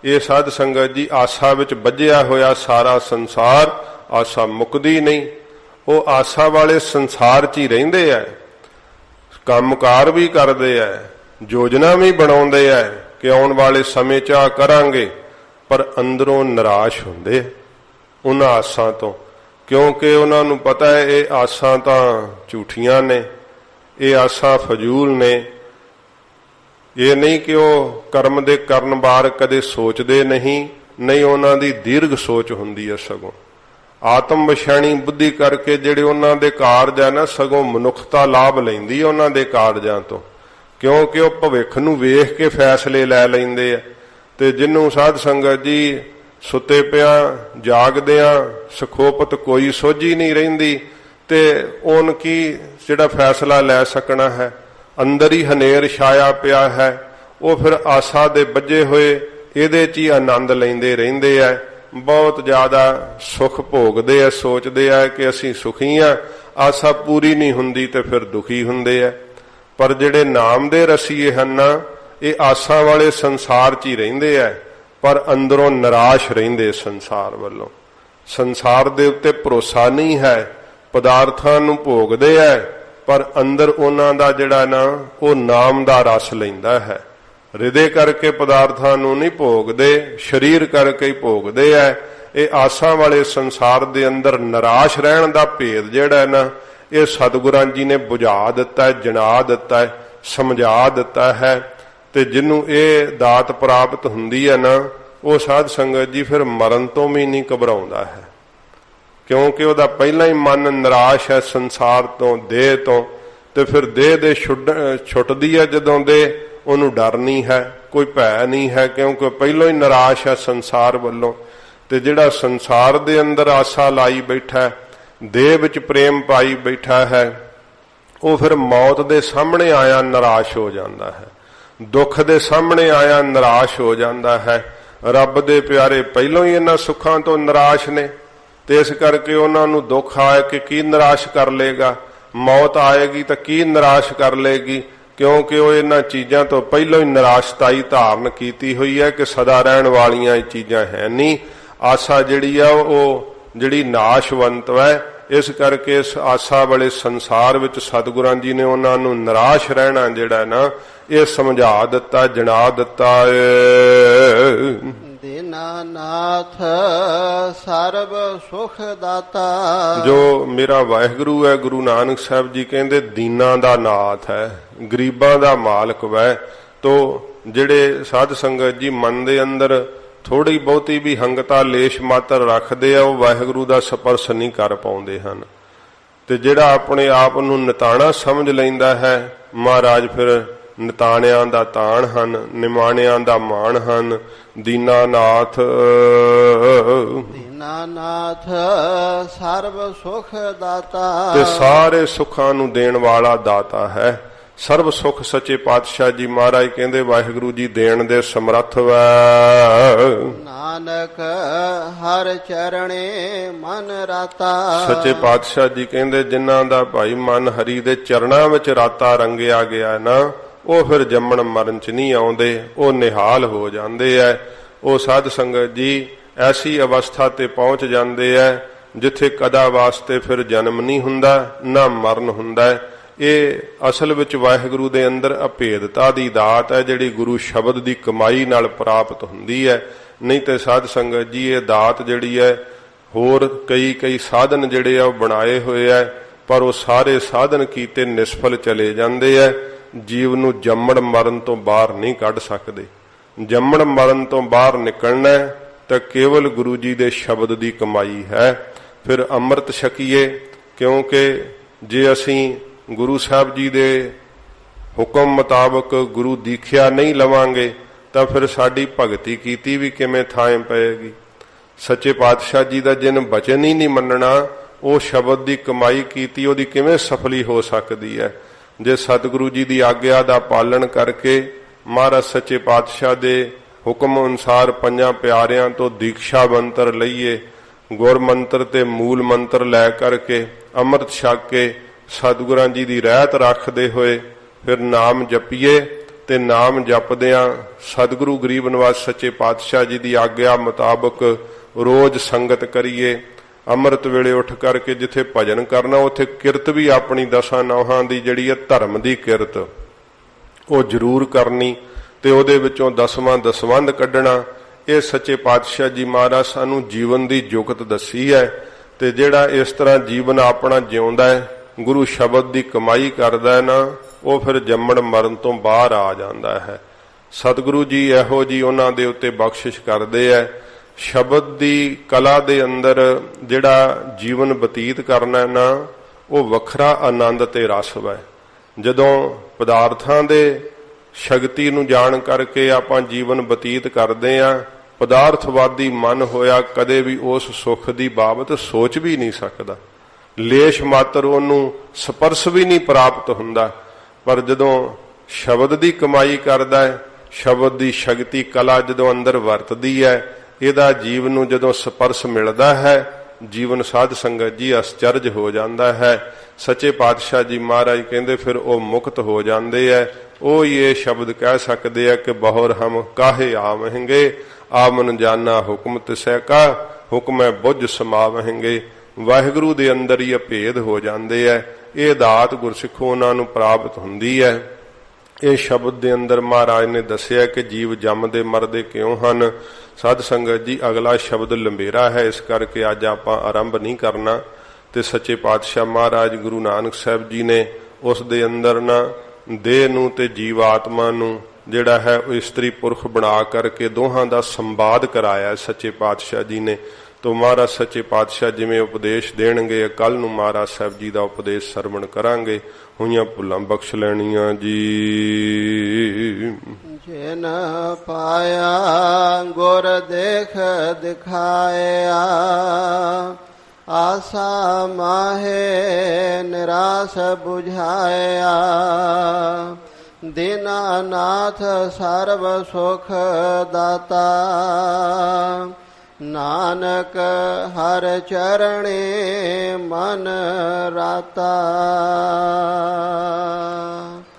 ਇਹ ਸਾਧ ਸੰਗਤ ਜੀ ਆਸਾ ਵਿੱਚ ਬੱਝਿਆ ਹੋਇਆ ਸਾਰਾ ਸੰਸਾਰ, ਆਸਾ ਮੁੱਕਦੀ ਨਹੀਂ। ਉਹ ਆਸਾ ਵਾਲੇ ਸੰਸਾਰ 'ਚ ਹੀ ਰਹਿੰਦੇ ਆ, ਕੰਮਕਾਰ ਵੀ ਕਰਦੇ ਆ, ਯੋਜਨਾ ਵੀ ਬਣਾਉਂਦੇ ਆ ਕਿ ਆਉਣ ਵਾਲੇ ਸਮੇਂ 'ਚ ਆ ਕਰਾਂਗੇ, ਪਰ ਅੰਦਰੋਂ ਨਿਰਾਸ਼ ਹੁੰਦੇ ਉਹਨਾਂ ਆਸਾਂ ਤੋਂ, ਕਿਉਂਕਿ ਉਹਨਾਂ ਨੂੰ ਪਤਾ ਹੈ ਇਹ ਆਸਾਂ ਤਾਂ ਝੂਠੀਆਂ ਨੇ, ਇਹ ਆਸਾਂ ਫਜ਼ੂਲ ਨੇ। ਇਹ ਨਹੀਂ ਕਿ ਉਹ ਕਰਮ ਦੇ ਕਰਨ ਬਾਰ ਕਦੇ ਸੋਚਦੇ ਨਹੀਂ, ਨਹੀਂ ਉਹਨਾਂ ਦੀ ਦੀਰਘ ਸੋਚ ਹੁੰਦੀ ਹੈ। ਸਗੋਂ ਆਤਮ ਵਿਸ਼ਾਣੀ ਬੁੱਧੀ ਕਰਕੇ ਜਿਹੜੇ ਉਹਨਾਂ ਦੇ ਕਾਰਜ ਹੈ ਨਾ, ਸਗੋਂ ਮਨੁੱਖਤਾ ਲਾਭ ਲੈਂਦੀ ਹੈ ਉਹਨਾਂ ਦੇ ਕਾਰਜਾਂ ਤੋਂ, ਕਿਉਂਕਿ ਉਹ ਭਵਿੱਖ ਨੂੰ ਵੇਖ ਕੇ ਫੈਸਲੇ ਲੈ ਲੈਂਦੇ ਆ। ਤੇ ਜਿਹਨੂੰ ਸਾਧ ਸੰਗਤ ਜੀ ਸੁੱਤੇ ਪਿਆ ਜਾਗਦਿਆਂ ਸਖੋਪਤ ਕੋਈ ਸੋਝੀ ਨਹੀਂ ਰਹਿੰਦੀ, ਤੇ ਉਹਨ ਕੀ ਜਿਹੜਾ ਫੈਸਲਾ ਲੈ ਸਕਣਾ ਹੈ? ਅੰਦਰ ਹੀ ਹਨੇਰ ਛਾਇਆ ਪਿਆ ਹੈ। ਉਹ ਫਿਰ ਆਸਾ ਦੇ ਬੱਝੇ ਹੋਏ ਇਹਦੇ 'ਚ ਹੀ ਆਨੰਦ ਲੈਂਦੇ ਰਹਿੰਦੇ ਆ, ਬਹੁਤ ਜ਼ਿਆਦਾ ਸੁਖ ਭੋਗਦੇ ਆ, ਸੋਚਦੇ ਆ ਕਿ ਅਸੀਂ ਸੁਖੀ ਆ। ਆਸਾ ਪੂਰੀ ਨਹੀਂ ਹੁੰਦੀ ਤੇ ਫਿਰ ਦੁਖੀ ਹੁੰਦੇ ਆ। ਪਰ ਜਿਹੜੇ ਨਾਮ ਦੇ ਰਸੀਏ ਹਨ, ਇਹ ਆਸਾ ਵਾਲੇ ਸੰਸਾਰ 'ਚ ਹੀ ਰਹਿੰਦੇ ਆ, ਪਰ ਅੰਦਰੋਂ ਨਿਰਾਸ਼ ਰਹਿੰਦੇ ਸੰਸਾਰ ਵੱਲੋਂ। ਸੰਸਾਰ ਦੇ ਉੱਤੇ ਭਰੋਸਾ ਨਹੀਂ ਹੈ, ਪਦਾਰਥਾਂ ਨੂੰ ਭੋਗਦੇ ਆ, ਪਰ ਅੰਦਰ ਉਹਨਾਂ ਦਾ ਜਿਹੜਾ ਨਾ, ਉਹ ਨਾਮ ਦਾ ਰਸ ਲੈਂਦਾ ਹੈ। ਹਿਰਦੇ ਕਰਕੇ ਪਦਾਰਥਾਂ ਨੂੰ ਨਹੀਂ ਭੋਗਦੇ, ਸਰੀਰ ਕਰਕੇ ਹੀ ਭੋਗਦੇ ਆ। ਇਹ ਆਸਾਂ ਵਾਲੇ ਸੰਸਾਰ ਦੇ ਅੰਦਰ ਨਿਰਾਸ਼ ਰਹਿਣ ਦਾ ਭੇਦ ਜਿਹੜਾ ਨਾ, ਇਹ ਸਤਿਗੁਰਾਂ ਜੀ ਨੇ ਬੁਝਾ ਦਿੱਤਾ, ਜਣਾ ਦਿੱਤਾ, ਸਮਝਾ ਦਿੱਤਾ ਹੈ। ਤੇ ਜਿਹਨੂੰ ਇਹ ਦਾਤ ਪ੍ਰਾਪਤ ਹੁੰਦੀ ਹੈ ਨਾ, ਉਹ ਸਾਧ ਸੰਗਤ ਜੀ ਫਿਰ ਮਰਨ ਤੋਂ ਵੀ ਨਹੀਂ ਘਬਰਾਉਂਦਾ ਹੈ, ਕਿਉਂਕਿ ਉਹਦਾ ਪਹਿਲਾਂ ਹੀ ਮਨ ਨਿਰਾਸ਼ ਹੈ ਸੰਸਾਰ ਤੋਂ, ਦੇਹ ਤੋਂ। ਤੇ ਫਿਰ ਦੇਹ ਦੇ ਛੁੱਟਦੀ ਹੈ ਜਦੋਂ ਦੇ, ਉਹਨੂੰ ਡਰ ਨਹੀਂ ਹੈ, ਕੋਈ ਭੈ ਨਹੀਂ ਹੈ, ਕਿਉਂਕਿ ਪਹਿਲਾਂ ਹੀ ਨਿਰਾਸ਼ ਹੈ ਸੰਸਾਰ ਵੱਲੋਂ। ਤੇ ਜਿਹੜਾ ਸੰਸਾਰ ਦੇ ਅੰਦਰ ਆਸਾ ਲਾਈ ਬੈਠਾ, ਦੇਹ ਵਿੱਚ ਪ੍ਰੇਮ ਪਾਈ ਬੈਠਾ ਹੈ, ਉਹ ਫਿਰ ਮੌਤ ਦੇ ਸਾਹਮਣੇ ਆਇਆ ਨਿਰਾਸ਼ ਹੋ ਜਾਂਦਾ ਹੈ, ਦੁੱਖ ਦੇ ਸਾਹਮਣੇ ਆਇਆ ਨਿਰਾਸ਼ ਹੋ ਜਾਂਦਾ ਹੈ। ਰੱਬ ਦੇ ਪਿਆਰੇ ਪਹਿਲਾਂ ਹੀ ਇਹਨਾਂ ਸੁੱਖਾਂ ਤੋਂ ਨਿਰਾਸ਼ ਨੇ, ਤੇ ਇਸ ਕਰਕੇ ਉਹਨਾਂ ਨੂੰ ਦੁੱਖ ਆਏ ਕਿ ਕੀ ਨਿਰਾਸ਼ ਕਰ ਲੇਗਾ, ਮੌਤ ਆਏਗੀ ਤਾਂ ਕੀ ਨਿਰਾਸ਼ ਕਰ ਲੇਗੀ, ਕਿਉਂਕਿ ਉਹ ਇਹਨਾਂ ਚੀਜ਼ਾਂ ਤੋਂ ਪਹਿਲਾਂ ਹੀ ਨਿਰਾਸ਼ਤਾਈ ਧਾਰਨ ਕੀਤੀ ਹੋਈ ਹੈ ਕਿ ਸਦਾ ਰਹਿਣ ਵਾਲੀਆਂ ਇਹ ਚੀਜ਼ਾਂ ਹੈ ਨਹੀਂ। ਆਸਾ ਜਿਹੜੀ ਆ ਉਹ ਜਿਹੜੀ ਨਾਸ਼ਵੰਤ ਹੈ, ਇਸ ਕਰਕੇ ਇਸ ਆਸਾ ਵਾਲੇ ਸੰਸਾਰ ਵਿੱਚ ਸਤਿਗੁਰਾਂ ਜੀ ਨੇ ਉਹਨਾਂ ਨੂੰ ਨਿਰਾਸ਼ ਰਹਿਣਾ ਜਿਹੜਾ ਨਾ, ਇਹ ਸਮਝਾ ਦਿੱਤਾ, ਜਣਾ ਦਿੱਤਾ। ਦੀਨਾਨਾਥ ਸਰਬ ਸੁਖ ਦਾਤਾ। ਜੋ ਮੇਰਾ ਵਾਹਿਗੁਰੂ ਹੈ, ਗੁਰੂ ਨਾਨਕ ਸਾਹਿਬ ਜੀ ਕਹਿੰਦੇ ਦੀਨਾਂ ਦਾ ਨਾਥ ਹੈ, ਗਰੀਬਾਂ ਦਾ ਮਾਲਕ ਵੈ। ਤੋ ਜਿਹੜੇ ਸਾਧ ਸੰਗਤ ਜੀ ਮਨ ਦੇ ਅੰਦਰ ਥੋੜੀ ਬਹੁਤੀ ਵੀ ਹੰਗਤਾ ਲੇਸ਼ ਮਾਤਰ ਰੱਖਦੇ ਆ, ਉਹ ਵਾਹਿਗੁਰੂ ਦਾ ਸਪਰਸ਼ ਨਹੀਂ ਕਰ ਪਾਉਂਦੇ ਹਨ। ਤੇ ਜਿਹੜਾ ਆਪਣੇ ਆਪ ਨੂੰ ਨਿਤਾਣਾ ਸਮਝ ਲੈਂਦਾ ਹੈ, ਮਹਾਰਾਜ ਫਿਰ ਨਿਤਾਣਿਆਂ ਦਾ ਤਾਣ ਹਨ, ਨਿਮਾਣਿਆਂ ਦਾ ਮਾਣ ਹਨ। ਦੀਨਾਨਾਥ ਦੀਨਾਨਾਥ ਸਰਬ ਸੁਖ ਦਾਤਾ। ਤੇ ਸਾਰੇ ਸੁੱਖਾਂ ਨੂੰ ਦੇਣ ਵਾਲਾ ਦਾਤਾ ਹੈ। ਸਰਬ ਸੁਖ ਸੱਚੇ ਪਾਤਸ਼ਾਹ ਜੀ ਮਹਾਰਾਜ ਕਹਿੰਦੇ ਵਾਹਿਗੁਰੂ ਜੀ ਦੇਣ ਦੇ ਸਮਰੱਥ ਵੈ। ਨਾਨਕ ਹਰ ਚਰਣੇ ਮਨ ਰਾਤਾ। ਸੱਚੇ ਪਾਤਸ਼ਾਹ ਜੀ ਕਹਿੰਦੇ ਜਿਨ੍ਹਾਂ ਦਾ ਭਾਈ ਮਨ ਹਰੀ ਦੇ ਚਰਨਾਂ ਵਿੱਚ ਰਾਤਾ ਰੰਗਿਆ ਗਿਆ ਨਾ, ਉਹ ਫਿਰ ਜੰਮਣ ਮਰਨ ਚ ਨਹੀਂ ਆਉਂਦੇ, ਉਹ ਨਿਹਾਲ ਹੋ ਜਾਂਦੇ ਐ। ਉਹ ਸਾਧ ਸੰਗਤ ਜੀ ਐਸੀ ਅਵਸਥਾ ਤੇ ਪਹੁੰਚ ਜਾਂਦੇ ਐ ਜਿੱਥੇ ਕਦਾ ਵਾਸਤੇ ਫਿਰ ਜਨਮ ਨਹੀਂ ਹੁੰਦਾ ਨਾ ਮਰਨ ਹੁੰਦਾ। ਇਹ ਅਸਲ ਵਿੱਚ ਵਾਹਿਗੁਰੂ ਦੇ ਅੰਦਰ ਅਭੇਦਤਾ ਦੀ ਦਾਤ ਹੈ ਜਿਹੜੀ ਗੁਰੂ ਸ਼ਬਦ ਦੀ ਕਮਾਈ ਨਾਲ ਪ੍ਰਾਪਤ ਹੁੰਦੀ ਹੈ। ਨਹੀਂ ਤੇ ਸਾਧ ਸੰਗਤ ਜੀ ਇਹ ਦਾਤ ਜਿਹੜੀ ਹੈ ਹੋਰ ਕਈ ਸਾਧਨ ਜਿਹੜੇ ਆ ਉਹ ਬਣਾਏ ਹੋਏ ਆ, ਪਰ ਉਹ ਸਾਰੇ ਸਾਧਨ ਕੀਤੇ ਨਿਸਫਲ ਚਲੇ ਜਾਂਦੇ ਆ। ਜੀਵ ਨੂੰ ਜੰਮਣ ਮਰਨ ਤੋਂ ਬਾਹਰ ਨਹੀਂ ਕੱਢ ਸਕਦੇ। ਜੰਮਣ ਮਰਨ ਤੋਂ ਬਾਹਰ ਨਿਕਲਣਾ ਤਾਂ ਕੇਵਲ ਗੁਰੂ ਜੀ ਦੇ ਸ਼ਬਦ ਦੀ ਕਮਾਈ ਹੈ। ਫਿਰ ਅੰਮ੍ਰਿਤ ਛਕੀਏ, ਕਿਉਂਕਿ ਜੇ ਅਸੀਂ ਗੁਰੂ ਸਾਹਿਬ ਜੀ ਦੇ ਹੁਕਮ ਮੁਤਾਬਕ ਗੁਰੂ ਦੀਖਿਆ ਨਹੀਂ ਲਵਾਂਗੇ ਤਾਂ ਫਿਰ ਸਾਡੀ ਭਗਤੀ ਕੀਤੀ ਵੀ ਕਿਵੇਂ ਥਾਂ ਪਏਗੀ। ਸੱਚੇ ਪਾਤਸ਼ਾਹ ਜੀ ਦਾ ਜਿਨ ਬਚਨ ਹੀ ਨਹੀਂ ਮੰਨਣਾ, ਉਹ ਸ਼ਬਦ ਦੀ ਕਮਾਈ ਕੀਤੀ ਉਹਦੀ ਕਿਵੇਂ ਸਫਲੀ ਹੋ ਸਕਦੀ ਹੈ। ਜੇ ਸਤਿਗੁਰੂ ਜੀ ਦੀ ਆਗਿਆ ਦਾ ਪਾਲਣ ਕਰਕੇ ਮਹਾਰਾਜ ਸੱਚੇ ਪਾਤਸ਼ਾਹ ਦੇ ਹੁਕਮ ਅਨੁਸਾਰ ਪੰਜਾਂ ਪਿਆਰਿਆਂ ਤੋਂ ਦੀਕਸ਼ਾ ਮੰਤਰ ਲਈਏ, ਗੁਰ ਮੰਤਰ ਤੇ ਮੂਲ ਮੰਤਰ ਲੈ ਕਰਕੇ ਅੰਮ੍ਰਿਤ ਛਕ ਕੇ ਸਤਿਗੁਰਾਂ ਜੀ ਦੀ ਰਹਿਤ ਰੱਖਦੇ ਹੋਏ ਫਿਰ ਨਾਮ ਜਪੀਏ ਤੇ ਨਾਮ ਜਪਦਿਆਂ ਸਤਿਗੁਰੂ ਗਰੀਬ ਨਿਵਾਜ ਸੱਚੇ ਪਾਤਸ਼ਾਹ ਜੀ ਦੀ ਆਗਿਆ ਮੁਤਾਬਕ ਰੋਜ਼ ਸੰਗਤ ਕਰੀਏ। ਅੰਮ੍ਰਿਤ ਵੇਲੇ ਉੱਠ ਕਰਕੇ ਜਿੱਥੇ ਭਜਨ ਕਰਨਾ ਉੱਥੇ ਕਿਰਤ ਵੀ ਆਪਣੀ ਦਸਾਂ ਨੌਹਾਂ ਦੀ ਜਿਹੜੀ ਹੈ ਧਰਮ ਦੀ ਕਿਰਤ ਉਹ ਜ਼ਰੂਰ ਕਰਨੀ ਤੇ ਉਹਦੇ ਵਿੱਚੋਂ ਦਸਵਾਂ ਦਸਵੰਧ ਕੱਢਣਾ। ਇਹ ਸੱਚੇ ਪਾਤਸ਼ਾਹ ਜੀ ਮਹਾਰਾਜ ਸਾਨੂੰ ਜੀਵਨ ਦੀ ਜੁਗਤ ਦੱਸੀ ਹੈ ਤੇ ਜਿਹੜਾ ਇਸ ਤਰ੍ਹਾਂ ਜੀਵਨ ਆਪਣਾ ਜਿਉਂਦਾ ਹੈ, ਗੁਰੂ ਸ਼ਬਦ ਦੀ ਕਮਾਈ ਕਰਦਾ ਹੈ ਨਾ, ਉਹ ਫਿਰ ਜੰਮਣ ਮਰਨ ਤੋਂ ਬਾਹਰ ਆ ਜਾਂਦਾ ਹੈ। ਸਤਿਗੁਰੂ ਜੀ ਇਹੋ ਜੀ ਉਹਨਾਂ ਦੇ ਉੱਤੇ ਬਖਸ਼ਿਸ਼ ਕਰਦੇ ਹੈ। ਸ਼ਬਦ ਦੀ ਕਲਾ ਦੇ ਅੰਦਰ ਜਿਹੜਾ ਜੀਵਨ ਬਤੀਤ ਕਰਨਾ ਨਾ, ਉਹ ਵੱਖਰਾ ਆਨੰਦ ਤੇ ਰਸ ਹੈ। ਜਦੋਂ ਪਦਾਰਥਾਂ ਦੇ ਸ਼ਕਤੀ ਨੂੰ ਜਾਣ ਕਰਕੇ ਆਪਾਂ ਜੀਵਨ ਬਤੀਤ ਕਰਦੇ ਆ, ਪਦਾਰਥਵਾਦੀ ਮਨ ਹੋਇਆ ਕਦੇ ਵੀ ਉਸ ਸੁੱਖ ਦੀ ਬਾਬਤ ਸੋਚ ਵੀ ਨਹੀਂ ਸਕਦਾ। ਲੇਸ਼ ਮਾਤਰ ਉਹਨੂੰ ਸਪਰਸ਼ ਵੀ ਨਹੀਂ ਪ੍ਰਾਪਤ ਹੁੰਦਾ। ਪਰ ਜਦੋਂ ਸ਼ਬਦ ਦੀ ਕਮਾਈ ਕਰਦਾ ਹੈ, ਸ਼ਬਦ ਦੀ ਸ਼ਕਤੀ ਕਲਾ ਜਦੋਂ ਅੰਦਰ ਵਰਤਦੀ ਹੈ, ਇਹਦਾ ਜੀਵਨ ਨੂੰ ਜਦੋਂ ਸਪਰਸ਼ ਮਿਲਦਾ ਹੈ, ਜੀਵਨ ਸਾਧ ਸੰਗਤ ਜੀ ਅਸਚਰਜ ਹੋ ਜਾਂਦਾ ਹੈ। ਸੱਚੇ ਪਾਤਸ਼ਾਹ ਜੀ ਮਹਾਰਾਜ ਕਹਿੰਦੇ ਫਿਰ ਉਹ ਮੁਕਤ ਹੋ ਜਾਂਦੇ ਹੈ। ਉਹ ਹੀ ਇਹ ਸ਼ਬਦ ਕਹਿ ਸਕਦੇ ਆ ਕਿ ਬਹੁਰ ਹਮ ਕਾਹੇ ਆਵਹਿੰਗੇ, ਆਮਨ ਜਾਨਾ ਹੁਕਮ ਤਿਸੈ ਕਾ, ਹੁਕਮੈ ਬੁੱਝ ਸਮਾਵਹਿੰਗੇ। ਵਾਹਿਗੁਰੂ ਦੇ ਅੰਦਰ ਹੀ ਅਭੇਦ ਹੋ ਜਾਂਦੇ ਹੈ। ਇਹ ਦਾਤ ਗੁਰਸਿੱਖੋ ਉਹਨਾਂ ਨੂੰ ਪ੍ਰਾਪਤ ਹੁੰਦੀ ਹੈ। ਇਹ ਸ਼ਬਦ ਦੇ ਅੰਦਰ ਮਹਾਰਾਜ ਨੇ ਦੱਸਿਆ ਕਿ ਜੀਵ ਜੰਮਦੇ ਮਰਦੇ ਕਿਉਂ ਹਨ। ਸਾਧ ਸੰਗਤ ਜੀ ਅਗਲਾ ਸ਼ਬਦ ਲੰਬੇਰਾ ਹੈ, ਇਸ ਕਰਕੇ ਅੱਜ ਆਪਾਂ ਆਰੰਭ ਨਹੀਂ ਕਰਨਾ। ਤੇ ਸੱਚੇ ਪਾਤਸ਼ਾਹ ਮਹਾਰਾਜ ਗੁਰੂ ਨਾਨਕ ਸਾਹਿਬ ਜੀ ਨੇ ਉਸ ਦੇ ਅੰਦਰ ਨਾ ਦੇਹ ਨੂੰ ਤੇ ਜੀਵ ਆਤਮਾ ਨੂੰ ਜਿਹੜਾ ਹੈ ਉਹ ਇਸਤਰੀ ਪੁਰਖ ਬਣਾ ਕਰਕੇ ਦੋਹਾਂ ਦਾ ਸੰਵਾਦ ਕਰਾਇਆ ਸੱਚੇ ਪਾਤਸ਼ਾਹ ਜੀ ਨੇ। ਤੋ ਮਹਾਰਾਜ ਸੱਚੇ ਪਾਤਸ਼ਾਹ ਜਿਵੇਂ ਉਪਦੇਸ਼ ਦੇਣਗੇ, ਕੱਲ ਨੂੰ ਮਹਾਰਾਜ ਸਾਹਿਬ ਜੀ ਦਾ ਉਪਦੇਸ਼ ਸਰਵਣ ਕਰਾਂਗੇ। ਹੋਈਆਂ ਭੁੱਲਾਂ ਬਖਸ਼ ਲੈਣੀਆਂ ਜੀ। ਜਿਨ ਪਾਇਆ ਗੁਰ ਦੇਖ ਦਿਖਾਇਆ, ਆਸਾ ਮਾਹੇ ਨਿਰਾਸ ਬੁਝਾਇਆ। ਦੀਨਾਨਾਥ ਸਰਬ ਸੁਖ ਦਾਤਾ, ਨਾਨਕ ਹਰ ਚਰਣੇ ਮਨ ਰਾਤਾ।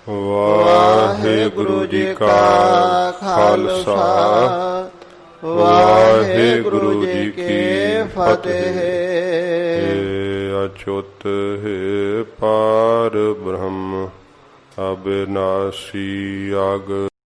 ਵਾਹਿਗੁਰੂ ਜੀ ਕਾ ਖਾਲਸਾ, ਵਾਹਿਗੁਰੂ ਜੀ ਕੀ ਫਤਿਹ। ਅਚੁੱਤ ਹੈ ਪਾਰ ਬ੍ਰਹਮ ਅਬਿਨਾਸੀ ਅਗ